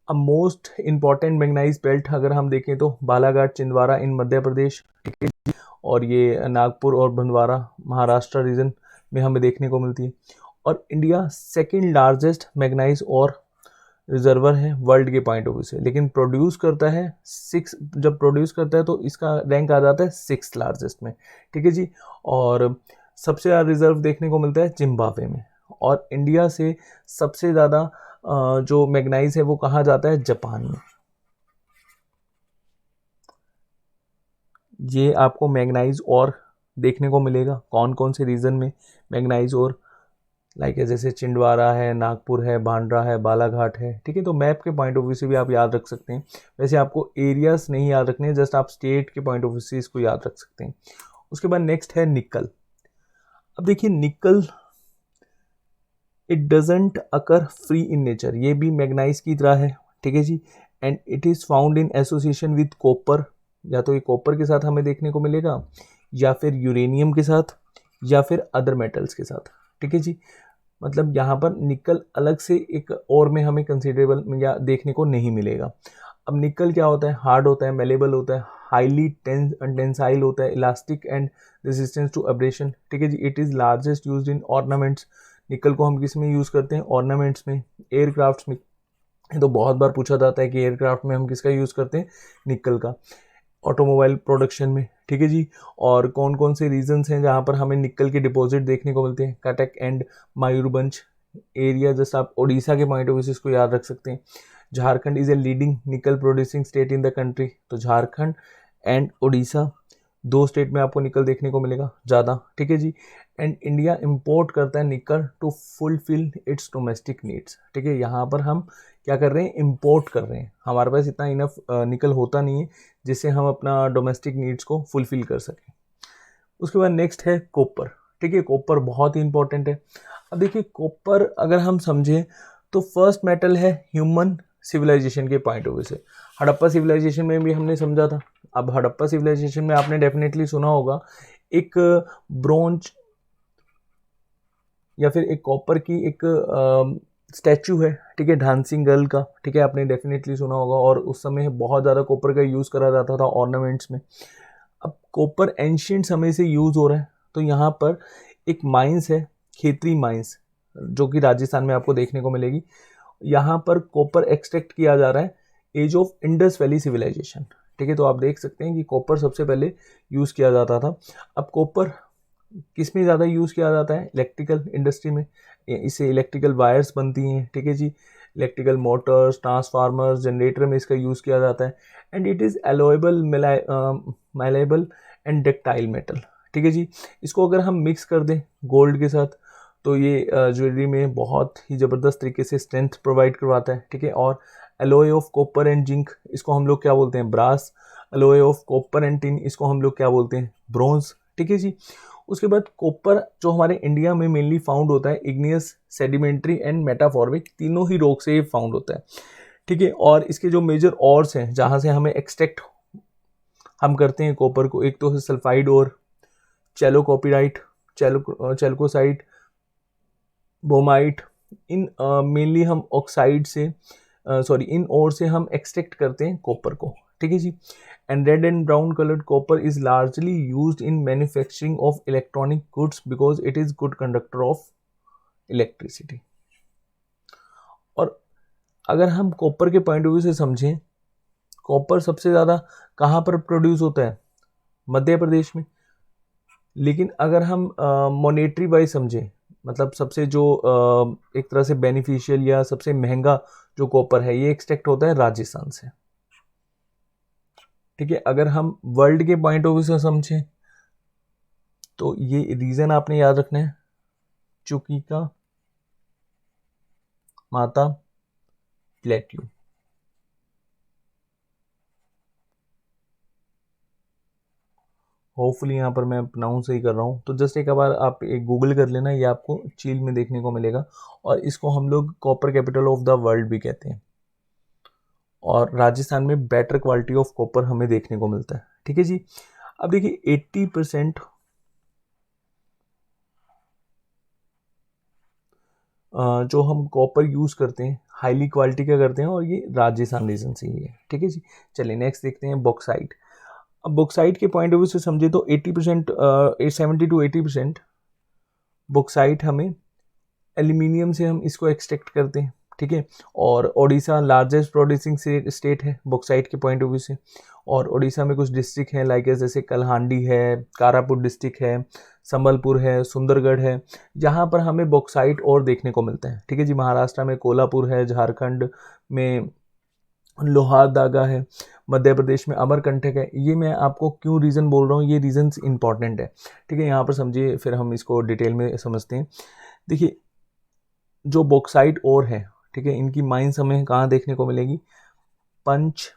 Speaker 1: अब मोस्ट इम्पॉर्टेंट मैग्नाइज बेल्ट अगर हम देखें तो बालाघाट, छिंदवाड़ा इन मध्य प्रदेश, ठीक है, और ये नागपुर और भंडवारा महाराष्ट्र रीजन में हमें देखने को मिलती है। और इंडिया सेकंड लार्जेस्ट मैग्नाइज और रिजर्वर है वर्ल्ड के पॉइंट ऑफ व्यू से, लेकिन प्रोड्यूस करता है जब प्रोड्यूस करता है तो इसका रैंक आ जाता है 6th लार्जेस्ट में, ठीक है जी। और सबसे ज़्यादा रिजर्व देखने को मिलता है जिम्बाब्वे में। और इंडिया से सबसे ज़्यादा जो मैग्नाइज है वो कहाँ जाता है? जापान में। ये आपको मैग्नाइज और देखने को मिलेगा कौन कौन से रीजन में मैग्नाइज और, लाइक जैसे छिंदवाड़ा है, नागपुर है, बांद्रा है, बालाघाट है, ठीक है। तो मैप के पॉइंट ऑफ व्यू से भी आप याद रख सकते हैं। वैसे आपको एरियाज नहीं याद रखने हैं, जस्ट आप स्टेट के पॉइंट ऑफ व्यू से इसको याद रख सकते हैं। उसके बाद नेक्स्ट है निकल। अब देखिए nickel, it doesn't occur free in nature, ये भी मैग्नाइज की तरह है, ठीक है जी। And it is found in association with copper, या तो ये कॉपर के साथ हमें देखने को मिलेगा, या फिर यूरेनियम के साथ, या फिर अदर मेटल्स के साथ, ठीक है जी। मतलब यहाँ पर निकल अलग से एक और में हमें कंसिडरेबल या देखने को नहीं मिलेगा। अब निकल क्या होता है? हार्ड होता है, मेलेबल होता है, हाईली टेंसाइल होता है, elastic and resistance to abrasion, ठीक है जी। It is largest used in ornaments. Nickel को हम किस में यूज़ करते हैं? ऑर्नामेंट्स में, एयरक्राफ्ट्स में। तो बहुत बार पूछा जाता है कि एयरक्राफ्ट में हम किसका यूज़ करते हैं? निकल का। ऑटोमोबाइल प्रोडक्शन में, ठीक है जी। और कौन कौन से रीजन्स हैं जहाँ पर हमें निकल के डिपॉजिट देखने को मिलते हैं? कटक एंड मयूरभंज एरिया, जैसे आप उड़ीसा के पॉइंट ऑफ व्यू से इसको याद रख सकते हैं। झारखंड इज़ ए लीडिंग निकल producing state in the country, तो झारखंड एंड उड़ीसा 2 स्टेट में आपको निकल देखने को मिलेगा ज़्यादा, ठीक है जी। एंड इंडिया इंपोर्ट करता है nickel to fulfil its domestic needs, ठीक है। यहाँ पर हम क्या कर रहे हैं? इंपोर्ट कर रहे हैं, हमारे पास इतना इनफ निकल होता नहीं है जिससे हम अपना डोमेस्टिक नीड्स को फुलफिल कर सकें। उसके बाद नेक्स्ट है कॉपर, ठीक है। कॉपर बहुत ही इंपॉर्टेंट है। अब देखिए कॉपर अगर हम समझें तो फर्स्ट मेटल है ह्यूमन सिविलाइजेशन के पॉइंट ऑफ व्यू से। हड़प्पा सिविलाइजेशन में भी हमने समझा था। अब हड़प्पा सिविलाइजेशन में आपने डेफिनेटली सुना होगा एक ब्रोंज या फिर एक कॉपर की एक स्टैचू है, ठीक है, डांसिंग गर्ल का, ठीक है, आपने डेफिनेटली सुना होगा। और उस समय बहुत ज़्यादा कॉपर का यूज़ करा जाता था ऑर्नामेंट्स में। अब कॉपर एंशिएंट समय से यूज़ हो रहा है, तो यहाँ पर एक माइंस है, खेतरी माइंस, जो कि राजस्थान में आपको देखने को मिलेगी। यहाँ पर कॉपर एक्सट्रैक्ट किया जा रहा है age of Indus valley civilisation, ठीक है। तो आप देख सकते हैं कि कॉपर सबसे पहले यूज़ किया जाता था। अब कॉपर किस में ज़्यादा यूज़ किया जाता है? इलेक्ट्रिकल इंडस्ट्री में, इससे इलेक्ट्रिकल वायर्स बनती हैं, ठीक है जी। इलेक्ट्रिकल मोटर्स, ट्रांसफार्मर्स, जनरेटर में इसका यूज़ किया जाता है। And it is allowable, malleable and ductile metal, ठीक है जी। इसको अगर हम मिक्स कर दें गोल्ड के साथ तो ये ज्वेलरी में बहुत ही ज़बरदस्त तरीके से स्ट्रेंथ प्रोवाइड करवाता है, ठीक है। और alloy of copper and zinc, इसको हम लोग क्या बोलते हैं? Brass. Alloy of copper and tin, इसको हम लोग क्या बोलते हैं? ब्रॉन्ज, ठीक है जी। उसके बाद कॉपर जो हमारे इंडिया में मेनली फाउंड होता है, इग्नियस, सेडिमेंट्री एंड मेटाफॉर्मिक, तीनों ही रॉक से ये फाउंड होता है, ठीक है। और इसके जो मेजर ऑर्स हैं जहाँ से हमें एक्सट्रैक्ट हम करते हैं कॉपर को, एक तो है सल्फाइड और, चैलोकोपिराइट, चैल्कोसाइट, बोमाइट। इन मेनली हम ऑक्साइड से इन ओर से हम एक्सट्रैक्ट करते हैं कॉपर को, ठीक है जी। And red and brown coloured copper is largely used in manufacturing of electronic goods because it is good conductor of electricity. और अगर हम कॉपर के पॉइंट ऑफ व्यू से समझें, कॉपर सबसे ज़्यादा कहाँ पर प्रोड्यूस होता है? मध्य प्रदेश में। लेकिन अगर हम मॉनेटरी वाइज समझें, मतलब सबसे जो एक तरह से बेनिफिशियल या सबसे महंगा जो कॉपर है, ये एक्सट्रैक्ट होता है राजस्थान से, ठीक है। अगर हम वर्ल्ड के पॉइंट ऑफ व्यू से समझें तो ये रीजन आपने याद रखना है, चुकीका, माता, प्लेट्यू। होपफुली यहाँ पर मैं प्रोनाउंस सही कर रहा हूँ, तो जस्ट एक बार आप एक गूगल कर लेना, ये आपको चील में देखने को मिलेगा। और इसको हम लोग copper capital of the world भी कहते हैं। और राजस्थान में बेटर क्वालिटी ऑफ कॉपर हमें देखने को मिलता है, ठीक है जी। अब देखिए 80% जो हम कॉपर यूज़ करते हैं हाईली क्वालिटी का करते हैं, और ये राजस्थान रीजन से ही है, ठीक है जी। चलिए नेक्स्ट देखते हैं बॉक्साइट। अब बॉक्साइट के पॉइंट ऑफ व्यू से समझे तो 80% 70 to 80% बॉक्साइट हमें एल्यूमिनियम से हम इसको एक्सट्रैक्ट करते हैं, ठीक है। और ओडिशा लार्जेस्ट प्रोड्यूसिंग स्टेट है बॉक्साइट के पॉइंट ऑफ व्यू से। और ओडिशा में कुछ डिस्ट्रिक्ट हैं लाइक जैसे कलहांडी है, कारापुर डिस्ट्रिक्ट है, संबलपुर है, सुंदरगढ़ है, जहाँ पर हमें बॉक्साइट और देखने को मिलता है, ठीक है जी। महाराष्ट्र में कोल्हापुर है, झारखंड में लोहारदागा है, मध्य प्रदेश में अमरकंटक है। ये मैं आपको क्यों रीज़न बोल रहा हूँ, ये रीजन्स इंपॉर्टेंट है, ठीक है। यहाँ पर समझिए, फिर हम इसको डिटेल में समझते हैं। देखिए जो बॉक्साइट और है, ठीक है, इनकी माइंस हमें कहाँ देखने को मिलेगी? पंचपतीमली,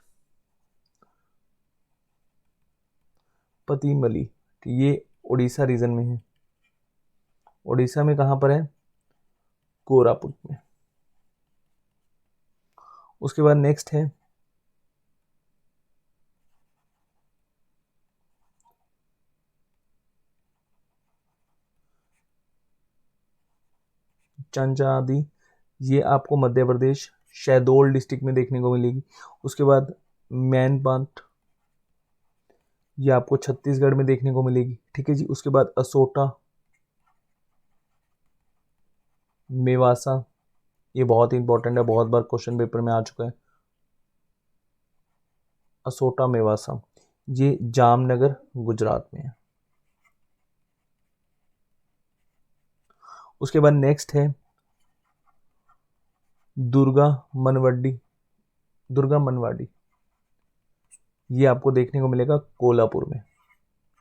Speaker 1: ये उड़ीसा रीजन में है। उड़ीसा में कहाँ पर है? कोरापुट में। उसके बाद नेक्स्ट है चंचादी, ये आपको मध्य प्रदेश शहडोल डिस्ट्रिक्ट में देखने को मिलेगी। उसके बाद मैनपाट, ये आपको छत्तीसगढ़ में देखने को मिलेगी, ठीक है जी। उसके बाद असोटा, मेवासा, ये बहुत ही इंपॉर्टेंट है, बहुत बार क्वेश्चन पेपर में आ चुका है। असोटा मेवासा, ये जामनगर गुजरात में है। उसके बाद नेक्स्ट है दुर्गा मनवड्डी, दुर्गा मनवाड़ी, ये आपको देखने को मिलेगा कोल्हापुर में।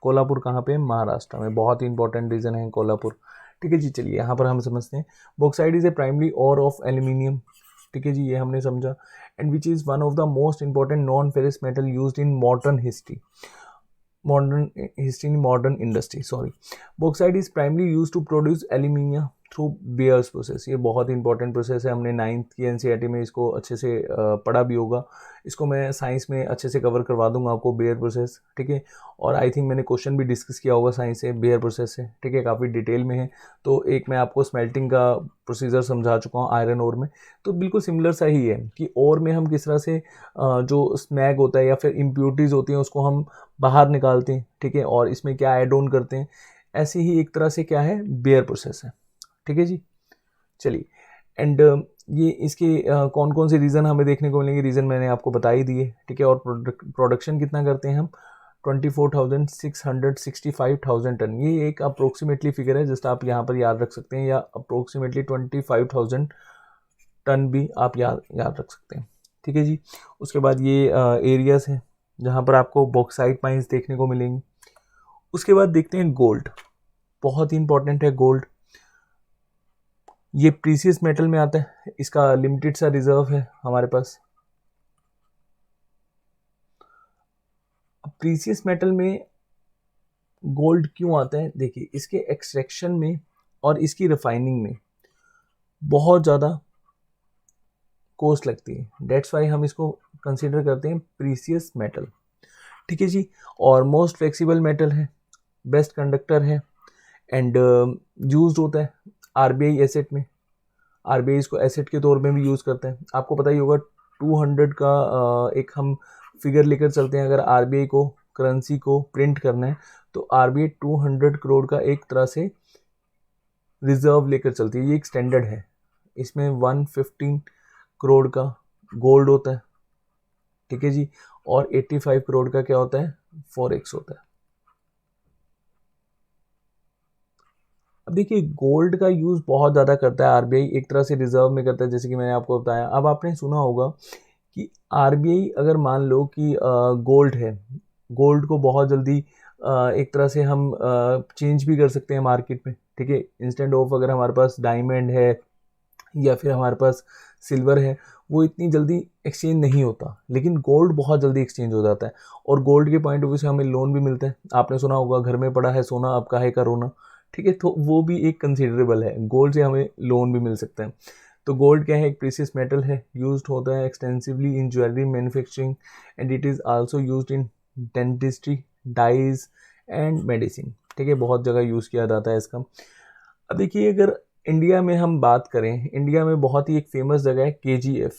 Speaker 1: कोल्हापुर कहाँ पे है? महाराष्ट्र में। बहुत ही इंपॉर्टेंट रीजन है कोल्हापुर, ठीक है जी। चलिए यहाँ पर हम समझते हैं bauxite is a primary ore of aluminium, ठीक है जी, ये हमने समझा। And which is one of the most important non ferrous metal used in modern industry, sorry. Bauxite is primary use to produce aluminium through Bayer's process, ये बहुत important process है, हमने 9th की एनसीईआरटी में इसको अच्छे से पढ़ा भी होगा। इसको मैं साइंस में अच्छे से कवर करवा दूंगा आपको, बेयर प्रोसेस, ठीक है। और आई थिंक मैंने क्वेश्चन भी डिस्कस किया होगा साइंस से बेयर प्रोसेस से, ठीक है, काफ़ी डिटेल में है। तो एक मैं आपको स्मेल्टिंग का प्रोसीजर समझा चुका हूँ आयरन ओर में, तो बिल्कुल सिमिलर सा ही है कि ओर में हम किस तरह से जो स्मैग होता है या फिर इम्प्योरिटीज़ होती हैं उसको हम बाहर निकालते हैं, ठीक है, और इसमें क्या ऐड ऑन करते हैं। ऐसे ही एक तरह से क्या है, बेयर प्रोसेस है, ठीक है जी। चलिए एंड ये इसके कौन कौन से रीज़न हमें देखने को मिलेंगे, रीज़न मैंने आपको बता ही दिए, ठीक है। और प्रोडक्शन कितना करते हैं हम? 24,665,000 टन। ये एक अप्रोक्सीमेटली फिगर है, जस्ट आप यहाँ पर याद रख सकते हैं, या अप्रोक्सीमेटली 25,000 टन भी आप याद रख सकते हैं। ठीक है जी। उसके बाद ये एरियाज हैं जहाँ पर आपको बॉक्साइट माइंस देखने को मिलेंगी। उसके बाद देखते हैं गोल्ड, बहुत ही इंपॉर्टेंट है गोल्ड। ये प्रीसियस मेटल में आता है, इसका लिमिटेड सा रिजर्व है हमारे पास। प्रीसियस मेटल में गोल्ड क्यों आता है, देखिए इसके एक्सट्रैक्शन में और इसकी रिफाइनिंग में बहुत ज़्यादा कॉस्ट लगती है, डेट्स वाई हम इसको कंसीडर करते हैं प्रीसियस मेटल। ठीक है जी। और मोस्ट फ्लेक्सिबल मेटल है, बेस्ट कंडक्टर है, एंड यूज्ड होता है आरबीआई एसेट में। आरबीआई इसको एसेट के तौर में भी यूज़ करता है। आपको पता ही होगा 200 का एक हम फिगर लेकर चलते हैं, अगर आरबीआई को करेंसी को प्रिंट करना है तो आरबीआई 200 करोड़ का एक तरह से रिजर्व लेकर चलती है, ये एक स्टैंडर्ड है। इसमें 115 करोड़ का गोल्ड होता है। ठीक है जी। और 85 करोड़ का क्या होता है, फॉरेक्स होता है। अब देखिए गोल्ड का यूज़ बहुत ज़्यादा करता है आरबीआई, एक तरह से रिजर्व में करता है, जैसे कि मैंने आपको बताया। अब आपने सुना होगा कि आरबीआई अगर मान लो कि गोल्ड है, गोल्ड को बहुत जल्दी एक तरह से हम चेंज भी कर सकते हैं मार्केट में। ठीक है, इंस्टेंट ऑफ अगर हमारे पास डायमंड है या फिर हमारे पास सिल्वर है, वो इतनी जल्दी एक्सचेंज नहीं होता, लेकिन गोल्ड बहुत जल्दी एक्सचेंज हो जाता है। और गोल्ड के पॉइंट ऑफ व्यू से हमें लोन भी मिलता है। आपने सुना होगा घर में पड़ा है सोना अब काहे का रोना। ठीक है, तो वो भी एक कंसिडरेबल है, गोल्ड से हमें लोन भी मिल सकता है। तो गोल्ड क्या है, एक प्रीसियस मेटल है, यूज्ड होता है extensively in jewellery manufacturing, and it is also used in dentistry, dyes and medicine. ठीक है, बहुत जगह यूज़ किया जाता है इसका। अब देखिए अगर इंडिया में हम बात करें, इंडिया में बहुत ही एक फेमस जगह है KGF,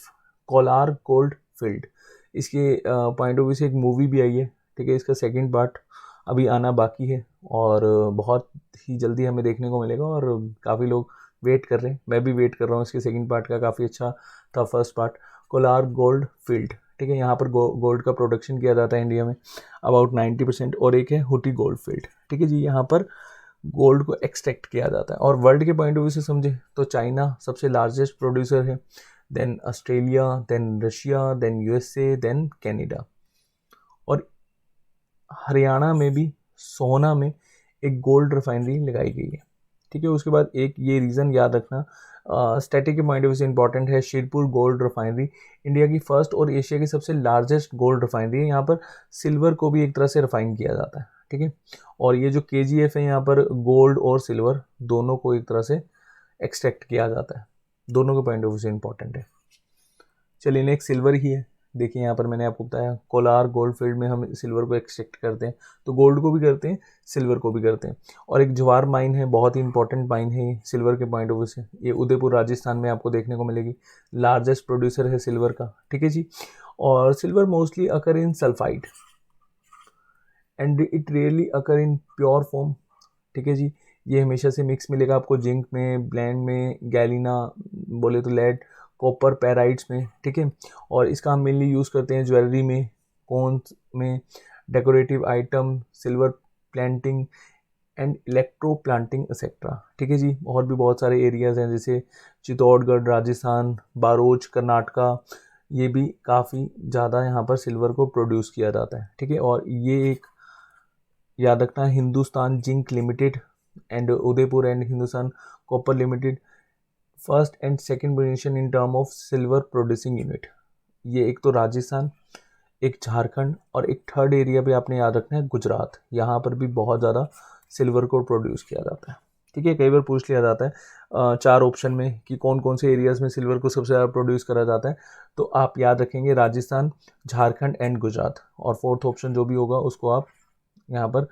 Speaker 1: कोलार गोल्ड फील्ड। इसके पॉइंट ऑफ व्यू से एक मूवी भी आई है। ठीक है, इसका सेकंड पार्ट अभी आना बाकी है और बहुत ही जल्दी हमें देखने को मिलेगा, और काफ़ी लोग वेट कर रहे हैं, मैं भी वेट कर रहा हूँ इसके सेकंड पार्ट का। काफ़ी अच्छा था first part. Kolar gold field, ठीक है, यहाँ पर गोल्ड का प्रोडक्शन किया जाता है इंडिया में अबाउट 90%। और एक है हुटी गोल्ड फील्ड। ठीक है जी, यहाँ पर गोल्ड को एक्सट्रैक्ट किया जाता है। और वर्ल्ड के पॉइंट ऑफ व्यू से समझे तो चाइना सबसे लार्जेस्ट प्रोड्यूसर है, then Australia, then Russia, then USA, then Canada. और हरियाणा में भी सोहना में एक गोल्ड रिफाइनरी लगाई गई है। ठीक है, उसके बाद एक ये रीज़न याद रखना स्टैटिक के पॉइंट ऑफ व्यू से इंपॉर्टेंट है, शिरपुर गोल्ड रिफाइनरी इंडिया की फर्स्ट और एशिया की सबसे लार्जेस्ट गोल्ड रिफाइनरी है। यहाँ पर सिल्वर को भी एक तरह से रिफाइन किया जाता है। ठीक है, और ये जो KGF है, यहाँ पर गोल्ड और सिल्वर दोनों को एक तरह से एक्सट्रैक्ट किया जाता है, दोनों के पॉइंट ऑफ व्यू से इंपॉर्टेंट है। चलिए नेक्स्ट सिल्वर ही है। देखिए यहाँ पर मैंने आपको बताया कोलार गोल्ड फील्ड में हम सिल्वर को एक्सट्रैक्ट करते हैं, तो गोल्ड को भी करते हैं, सिल्वर को भी करते हैं। और एक जवार माइन है, बहुत ही इंपॉर्टेंट माइन है ये सिल्वर के पॉइंट ऑफ व्यू से। ये उदयपुर राजस्थान में आपको देखने को मिलेगी, लार्जेस्ट प्रोड्यूसर है सिल्वर का। ठीक है जी। और silver mostly occur in sulphide and it rarely occur in pure form. ठीक है जी, ये हमेशा से मिक्स मिलेगा आपको जिंक में, ब्लेंड में, गैलिना बोले तो लेड, कॉपर, पैराइड्स में। ठीक है, और इसका हम मेनली यूज़ करते हैं ज्वेलरी में, कोन्स में, decorative item, silver planting and electro planting etcetera. ठीक है जी, और भी बहुत सारे एरियाज़ हैं जैसे चित्तौड़गढ़ राजस्थान, बारोच कर्नाटका, ये भी काफ़ी ज़्यादा यहाँ पर सिल्वर को प्रोड्यूस किया जाता है। ठीक है, और ये एक याद रखना, Hindustan zinc limited and Udaipur and Hindustan copper limited first and second position in term of silver producing unit. ये एक तो राजस्थान, एक झारखंड, और एक थर्ड एरिया पे आपने याद रखना है गुजरात। यहाँ पर भी बहुत ज़्यादा सिल्वर को प्रोड्यूस किया जाता है। ठीक है, कई बार पूछ लिया जाता है 4 ऑप्शन में कि कौन कौन से एरियाज़ में सिल्वर को सबसे ज़्यादा प्रोड्यूस करा जाता है, तो आप याद रखेंगे राजस्थान, झारखंड एंड गुजरात। और फोर्थ ऑप्शन जो भी होगा उसको आप यहाँ पर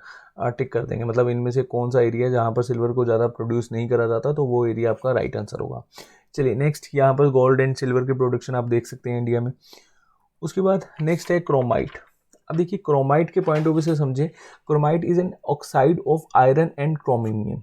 Speaker 1: टिक कर देंगे, मतलब इनमें से कौन सा एरिया जहाँ पर सिल्वर को ज़्यादा प्रोड्यूस नहीं करा जाता, तो वो एरिया आपका राइट आंसर होगा। चलिए नेक्स्ट, यहाँ पर गोल्ड एंड सिल्वर की प्रोडक्शन आप देख सकते हैं इंडिया में। उसके बाद नेक्स्ट है क्रोमाइट। अब देखिए क्रोमाइट के पॉइंट ऑफ व्यू से समझें, chromite is an oxide of iron and chromium.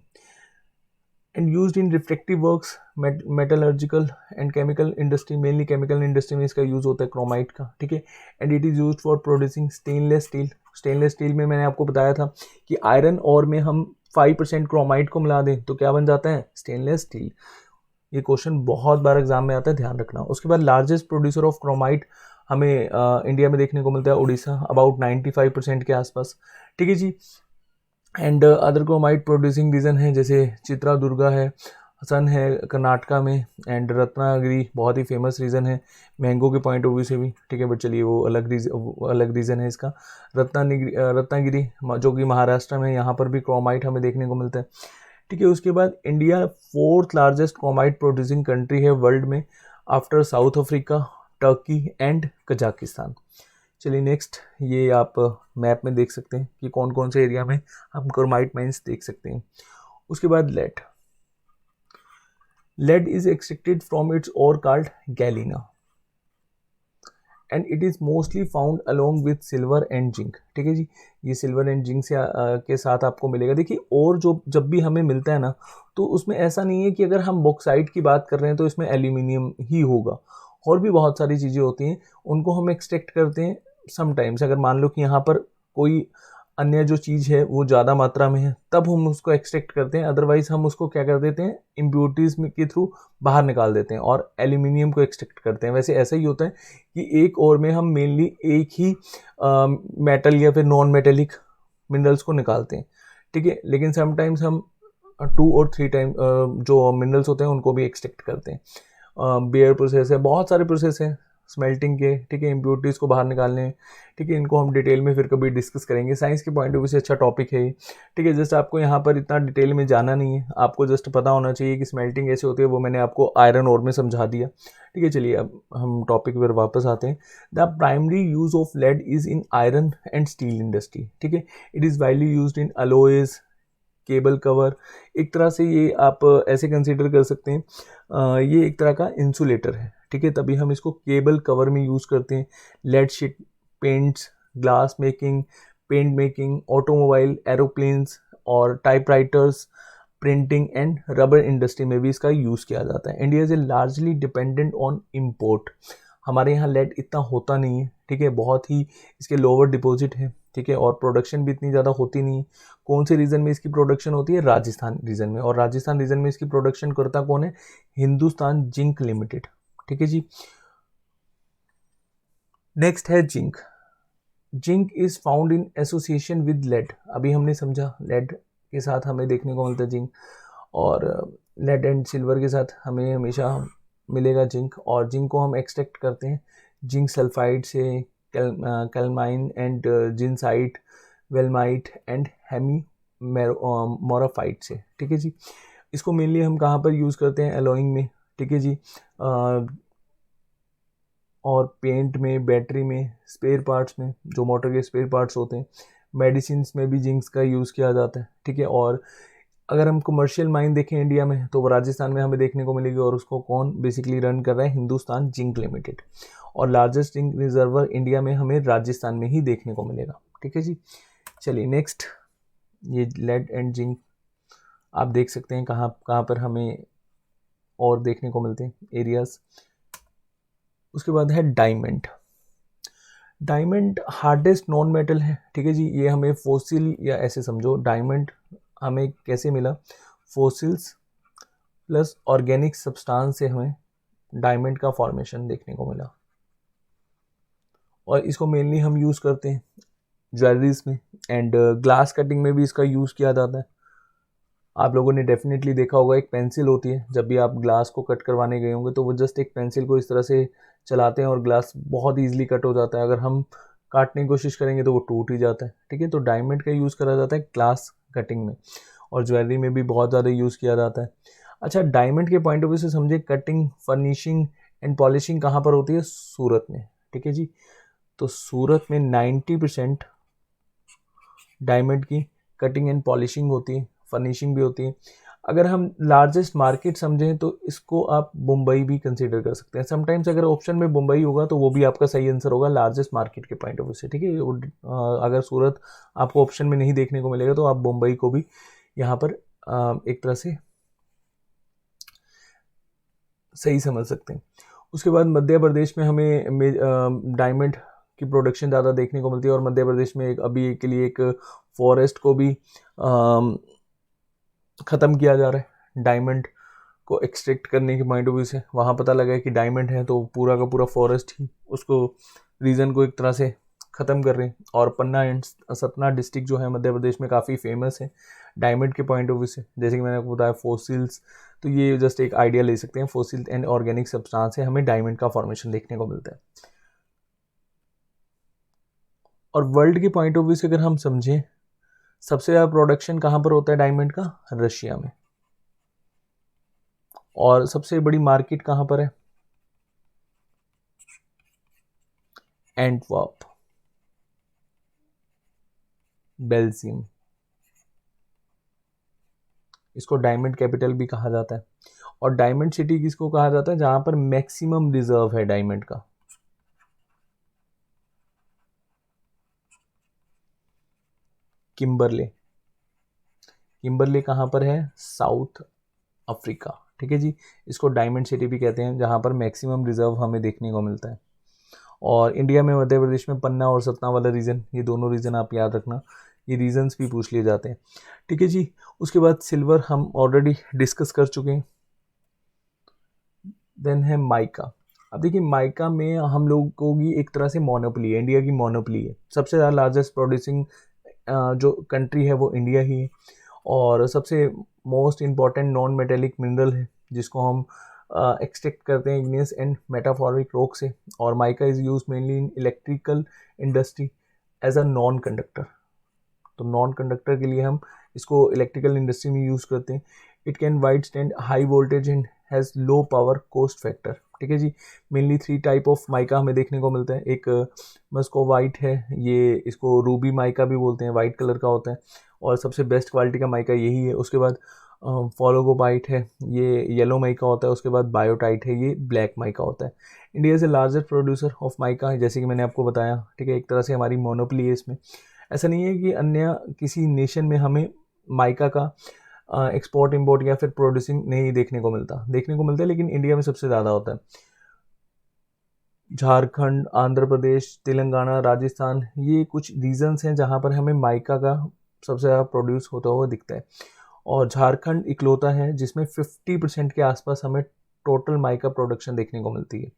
Speaker 1: And used in reflective works, metallurgical and chemical industry, mainly chemical industry में इसका यूज़ होता है क्रोमाइट का, ठीक है। And it is use for producing stainless steel. Stainless steel में मैंने आपको बताया था कि आयरन और में हम 5% क्रोमाइट को मिला दें तो क्या बन जाता है, स्टेनलेस स्टील। ये क्वेश्चन बहुत बार एग्जाम में आता है, ध्यान रखना। उसके बाद लार्जेस्ट प्रोड्यूसर ऑफ क्रोमाइट हमें इंडिया में देखने को मिलता है उड़ीसा, अबाउट 95% के आसपास, ठीक है जी। And other chromite producing region है जैसे चित्रादुर्गा है, सन है कर्नाटका में, एंड रत्नागिरी बहुत ही फेमस रीजन है मैंगो के पॉइंट ऑफ व्यू से भी, ठीक है। बट चलिए वो अलग रीजन है इसका। रत्नागिरी जो कि महाराष्ट्र में, यहाँ पर भी क्रोमाइट हमें देखने को मिलता है, ठीक है। उसके बाद India 4th largest chromite producing country है वर्ल्ड में, after south Africa, Turkey and Kazakhstan. चलिए नेक्स्ट, ये आप मैप में देख सकते हैं कि कौन कौन से एरिया में हम क्रोमाइट माइंस देख सकते हैं। उसके बाद lead is extracted from its ore called galena, and it is mostly found along with silver and zinc, ठीक है जी। ये सिल्वर एंड जिंक से के साथ आपको मिलेगा। देखिए और जो जब भी हमें मिलता है ना, तो उसमें ऐसा नहीं है कि अगर हम बॉक्साइट की बात कर रहे हैं तो इसमें एल्यूमिनियम ही होगा, और भी बहुत सारी चीज़ें होती हैं, उनको हम एक्सट्रैक्ट करते हैं समटाइम्स। अगर मान लो कि यहाँ पर कोई अन्य जो चीज़ है वो ज़्यादा मात्रा में है, तब हम उसको एक्सट्रैक्ट करते हैं, अदरवाइज हम उसको क्या कर देते हैं, इम्प्योरिटीज़ के थ्रू बाहर निकाल देते हैं और एल्यूमिनियम को एक्सट्रैक्ट करते हैं। वैसे ऐसा ही होता है कि एक और में हम मेनली एक ही मेटल या फिर नॉन मेटेलिक मिनरल्स को निकालते हैं, ठीक है। लेकिन समटाइम्स हम 2 और 3 टाइम जो मिनरल्स होते हैं उनको भी एक्सट्रैक्ट करते हैं। बेयर प्रोसेस है, बहुत सारे प्रोसेस हैं स्मेल्टिंग के, ठीक है, इम्प्योरिटीज़ को बाहर निकालने, ठीक है। इनको हम डिटेल में फिर कभी डिस्कस करेंगे, साइंस के पॉइंट ऑफ व्यू से अच्छा टॉपिक है ये, ठीक है। जस्ट आपको यहाँ पर इतना डिटेल में जाना नहीं है, आपको जस्ट पता होना चाहिए कि स्मेल्टिंग कैसे होती है, वो मैंने आपको आयरन ओर में समझा दिया, ठीक है। चलिए अब हम टॉपिक पर वापस आते हैं। The primary use of lead is in iron and steel industry, ठीक है। It is widely use in alloys, cable cover. एक तरह से ये आप ऐसे कंसीडर कर सकते हैं, ये एक तरह का इंसुलेटर है, ठीक है। तभी हम इसको केबल कवर में यूज़ करते हैं। Lead sheet paints, glass making, paint making, automobile, aeroplanes और typewriters, printing and rubber industry में भी इसका यूज़ किया जाता है। India is a largely dependent on import. हमारे यहाँ लेड इतना होता नहीं है, ठीक है, बहुत ही इसके लोअर डिपॉजिट है, ठीक है, और प्रोडक्शन भी इतनी ज़्यादा होती नहीं है। कौन से रीजन में इसकी प्रोडक्शन होती है, राजस्थान रीजन में, और राजस्थान रीजन में इसकी प्रोडक्शन करता कौन है, हिंदुस्तान जिंक लिमिटेड, ठीक है जी। नेक्स्ट है zinc. Zinc is found in association with lead. अभी हमने समझा लेड के साथ हमें देखने को मिलता है जिंक, और लेड एंड सिल्वर के साथ हमें हमेशा मिलेगा जिंक, और जिंक को हम एक्सट्रैक्ट करते हैं जिंक सल्फाइड से, कैलमाइन एंड जिनसाइट, वेलमाइट एंड हेमी मोराफाइट से, ठीक है जी। इसको मेनली हम कहाँ पर यूज़ करते हैं, एलॉइंग में, ठीक है जी, और पेंट में, बैटरी में, स्पेयर पार्ट्स में, जो मोटर के स्पेयर पार्ट्स होते हैं, मेडिसिन में भी जिंक्स का यूज़ किया जाता है, ठीक है। और अगर हम कमर्शियल माइन देखें इंडिया में तो वो राजस्थान में हमें देखने को मिलेगी, और उसको कौन बेसिकली रन कर रहा है, हिंदुस्तान जिंक लिमिटेड। और लार्जेस्ट जिंक रिजर्वर इंडिया में हमें राजस्थान में ही देखने को मिलेगा, ठीक है जी। चलिए नेक्स्ट, ये लेड एंड जिंक आप देख सकते हैं कहाँ कहाँ पर हमें और देखने को मिलते हैं एरियाज। उसके बाद है diamond. Diamond hardest non metal है, ठीक है जी। ये हमें फोसिल, या ऐसे समझो डायमंड हमें कैसे मिला, फोसिल्स प्लस ऑर्गेनिक सब्सटेंस से हमें डायमंड का फॉर्मेशन देखने को मिला, और इसको मेनली हम यूज़ करते हैं ज्वेलरीज में, एंड ग्लास कटिंग में भी इसका यूज़ किया जाता है। आप लोगों ने डेफिनेटली देखा होगा, एक पेंसिल होती है, जब भी आप ग्लास को कट करवाने गए होंगे तो वो जस्ट एक पेंसिल को इस तरह से चलाते हैं और ग्लास बहुत ईजिली कट हो जाता है। अगर हम काटने की कोशिश करेंगे तो वो टूट ही जाता है, ठीक है। तो डायमंड का यूज़ करा जाता है ग्लास कटिंग में, और ज्वेलरी में भी बहुत ज़्यादा यूज़ किया जाता है। अच्छा, डायमंड के पॉइंट ऑफ व्यू से समझे, कटिंग, फर्निशिंग एंड पॉलिशिंग कहाँ पर होती है, सूरत में, ठीक है जी। तो सूरत में 90% डायमंड की कटिंग एंड पॉलिशिंग होती है, फर्निशिंग भी होती है। अगर हम लार्जेस्ट मार्केट समझें तो इसको आप मुंबई भी कंसीडर कर सकते हैं। समटाइम्स अगर ऑप्शन में मुंबई होगा तो वो भी आपका सही आंसर होगा लार्जेस्ट मार्केट के पॉइंट ऑफ व्यू से, ठीक है। अगर सूरत आपको ऑप्शन में नहीं देखने को मिलेगा तो आप मुंबई को भी यहाँ पर एक तरह से सही समझ सकते हैं। उसके बाद मध्य प्रदेश में हमें डायमंड की प्रोडक्शन ज़्यादा देखने को मिलती है, और मध्य प्रदेश में एक अभी के लिए एक फॉरेस्ट को भी ख़त्म किया जा रहा है डायमंड को एक्सट्रैक्ट करने के पॉइंट ऑफ व्यू से। वहाँ पता लगा है कि डायमंड है, तो पूरा का पूरा फॉरेस्ट ही उसको रीजन को एक तरह से ख़त्म कर रहे हैं। और पन्ना एंड सतना डिस्ट्रिक्ट जो है मध्य प्रदेश में काफ़ी फेमस है डायमंड के पॉइंट ऑफ व्यू से। जैसे कि मैंने आपको बताया फोसिल्स, तो ये जस्ट एक आइडिया ले सकते हैं। फोसिल एंड ऑर्गेनिक सब्सटेंस से हमें डायमंड का फॉर्मेशन देखने को मिलता है। और वर्ल्ड के पॉइंट ऑफ व्यू से अगर हम समझें, सबसे ज़्यादा प्रोडक्शन कहाँ पर होता है डायमंड का? रशिया में। और सबसे बड़ी मार्केट कहाँ पर है? Antwerp, Belgium. इसको डायमंड कैपिटल भी कहा जाता है। और डायमंड सिटी किसको कहा जाता है? जहां पर मैक्सिमम रिजर्व है डायमंड का। किम्बरले, किम्बरले कहाँ पर है? South Africa. ठीक है जी, इसको डायमंड सिटी भी कहते हैं, जहां पर मैक्सिमम रिजर्व हमें देखने को मिलता है। और इंडिया में मध्य प्रदेश में पन्ना और सतना वाला रीजन, ये दोनों रीजन आप याद रखना, ये रीजन्स भी पूछ लिए जाते हैं। ठीक है जी। उसके बाद सिल्वर हम ऑलरेडी डिस्कस कर चुके हैं। देन है माइका। अब देखिए, माइका में हम लोगों की एक तरह से मोनोपोली है, इंडिया की मोनोपोली है। सबसे ज़्यादा लार्जेस्ट प्रोड्यूसिंग जो कंट्री है वो इंडिया ही है। और सबसे most important non metallic mineral है जिसको हम एक्सट्रैक्ट करते हैं इग्नियस एंड मेटाफॉरिक रॉक से। और mica is use mainly in electrical industry as a non conductor. तो नॉन कंडक्टर के लिए हम इसको इलेक्ट्रिकल इंडस्ट्री में यूज़ करते हैं। It can withstand high voltage and has low power cost factor. ठीक है जी। मेनली 3 टाइप ऑफ माइका हमें देखने को मिलता है। एक मस्को वाइट है, ये इसको रूबी माइका भी बोलते हैं, वाइट कलर का होता है और सबसे बेस्ट क्वालिटी का माइका यही है। उसके बाद फॉलोगोबाइट है, ये येलो माइका होता है। उसके बाद बायोटाइट है, ये ब्लैक माइका होता है। India is the largest producer of mica, जैसे कि मैंने आपको बताया। ठीक है, एक तरह से हमारी मोनोपोली है इसमें। ऐसा नहीं है कि अन्य किसी नेशन में हमें माइका का एक्सपोर्ट इंपोर्ट या फिर प्रोड्यूसिंग नहीं देखने को मिलता, देखने को मिलता है, लेकिन इंडिया में सबसे ज़्यादा होता है। झारखंड, आंध्र प्रदेश, तेलंगाना, राजस्थान, ये कुछ रीजन्स हैं जहाँ पर हमें माइका का सबसे ज़्यादा प्रोड्यूस होता हुआ दिखता है। और झारखंड इकलौता है जिसमें 50% के आसपास हमें टोटल माइका प्रोडक्शन देखने को मिलती है।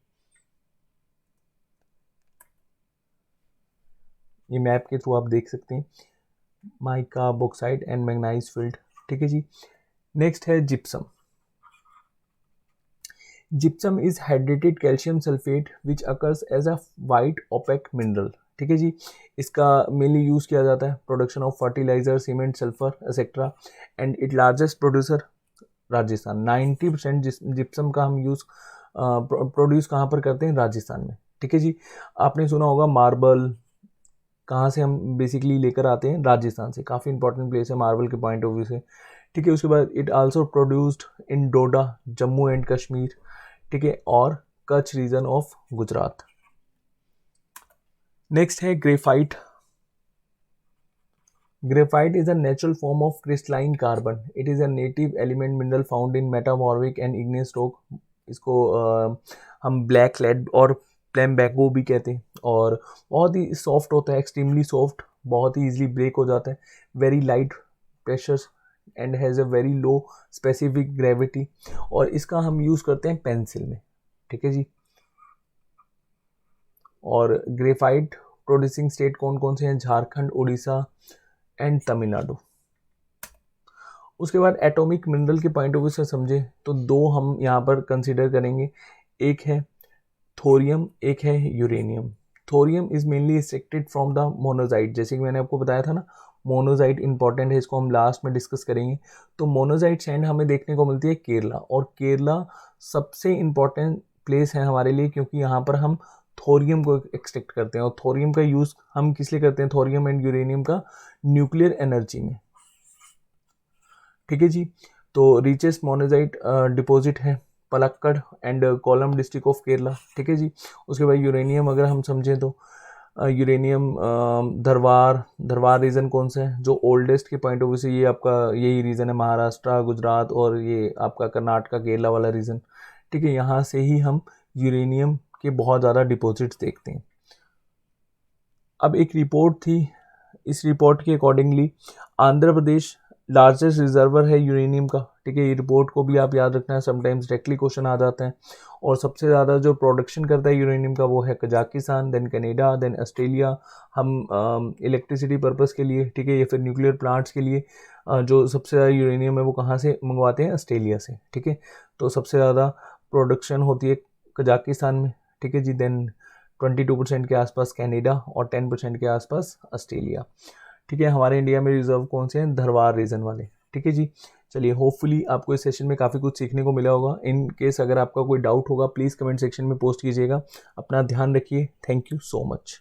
Speaker 1: ये मैप के थ्रू आप देख सकते हैं, mica, bauxite and manganese field. ठीक है जी। नेक्स्ट है gypsum. Gypsum is hydrated calcium sulphate which occurs as a white opaque mineral. ठीक है जी। इसका मेनली यूज़ किया जाता है production of fertiliser, cement, sulphur etcetera. And it largest producer Rajasthan. 90% gypsum का हम यूज़ प्रोड्यूस कहाँ पर करते हैं? राजस्थान में। ठीक है जी। आपने सुना होगा मार्बल कहाँ से हम बेसिकली लेकर आते हैं? राजस्थान से। काफ़ी इंपॉर्टेंट प्लेस है मार्बल के पॉइंट ऑफ व्यू से। ठीक है। उसके बाद it also produced in Doda, Jammu and Kashmir. ठीक है, और Kutch region of Gujarat. Next है graphite. Graphite is a natural form of crystalline carbon. It is a native element mineral found in metamorphic and igneous rock. इसको हम ब्लैक लेड और प्लेम्बैको भी कहते हैं। और बहुत ही सॉफ्ट होता है, एक्सट्रीमली सॉफ्ट, बहुत ही इजीली ब्रेक हो जाता है, very light pressure and has a very low specific gravity. और इसका हम यूज़ करते हैं पेंसिल में। ठीक है जी। और ग्रेफाइट प्रोड्यूसिंग स्टेट कौन कौन से हैं? झारखंड, उड़ीसा एंड तमिलनाडु। उसके बाद एटॉमिक मिनरल के पॉइंट ऑफ व्यू से समझे तो दो हम यहाँ पर कंसीडर करेंगे। एक है थोरियम, एक है uranium. Thorium is mainly extracted from the monazite. जैसे कि मैंने आपको बताया था ना, मोनोजाइट इंपॉर्टेंट है, इसको हम लास्ट में डिस्कस करेंगे। तो मोनोजाइट सैंड हमें देखने को मिलती है केरला, और केरला सबसे इंपॉर्टेंट प्लेस है हमारे लिए, क्योंकि यहाँ पर हम थोरियम को एक्सट्रैक्ट करते हैं। और थोरियम का यूज़ हम किस लिए करते हैं? थोरियम एंड यूरेनियम का न्यूक्लियर एनर्जी में। ठीक है जी। तो रिचेस्ट मोनोजाइट डिपॉजिट है Palakkad and Kollam district of Kerala. ठीक है जी। उसके बाद यूरेनियम अगर हम समझें तो यूरेनियम धरवार, धरवार रीजन कौन सा है? जो ओल्डेस्ट के पॉइंट ऑफ व्यू से ये आपका यही रीजन है, महाराष्ट्र, गुजरात और ये आपका कर्नाटका, केरला वाला रीजन। ठीक है, यहाँ से ही हम यूरेनियम के बहुत ज़्यादा डिपॉजिट्स देखते हैं। अब एक रिपोर्ट थी, इस रिपोर्ट के accordingly Andhra Pradesh largest reservoir है यूरेनियम का। ठीक है, ये रिपोर्ट को भी आप याद रखना है, समटाइम्स डायरेक्टली क्वेश्चन आ जाते हैं। और सबसे ज़्यादा जो प्रोडक्शन करता है यूरेनियम का वो है Kazakhstan, then Canada, then Australia. हम इलेक्ट्रिसिटी पर्पस के लिए, ठीक है, या फिर न्यूक्लियर प्लांट्स के लिए जो सबसे ज़्यादा यूरेनियम है वो कहाँ से मंगवाते हैं, ऑस्ट्रेलिया से। ठीक है, तो सबसे ज़्यादा प्रोडक्शन होती है कजाकिस्तान में। ठीक है जी, देन 22% के आसपास कनाडा और 10% के आसपास ऑस्ट्रेलिया। ठीक है, हमारे इंडिया में रिजर्व कौन से हैं, धरवार रीजन वाले। ठीक है जी, चलिए होपफुली आपको इस सेशन में काफ़ी कुछ सीखने को मिला होगा। इन केस अगर आपका कोई डाउट होगा प्लीज़ कमेंट सेक्शन में पोस्ट कीजिएगा। अपना ध्यान रखिए। Thank you so much.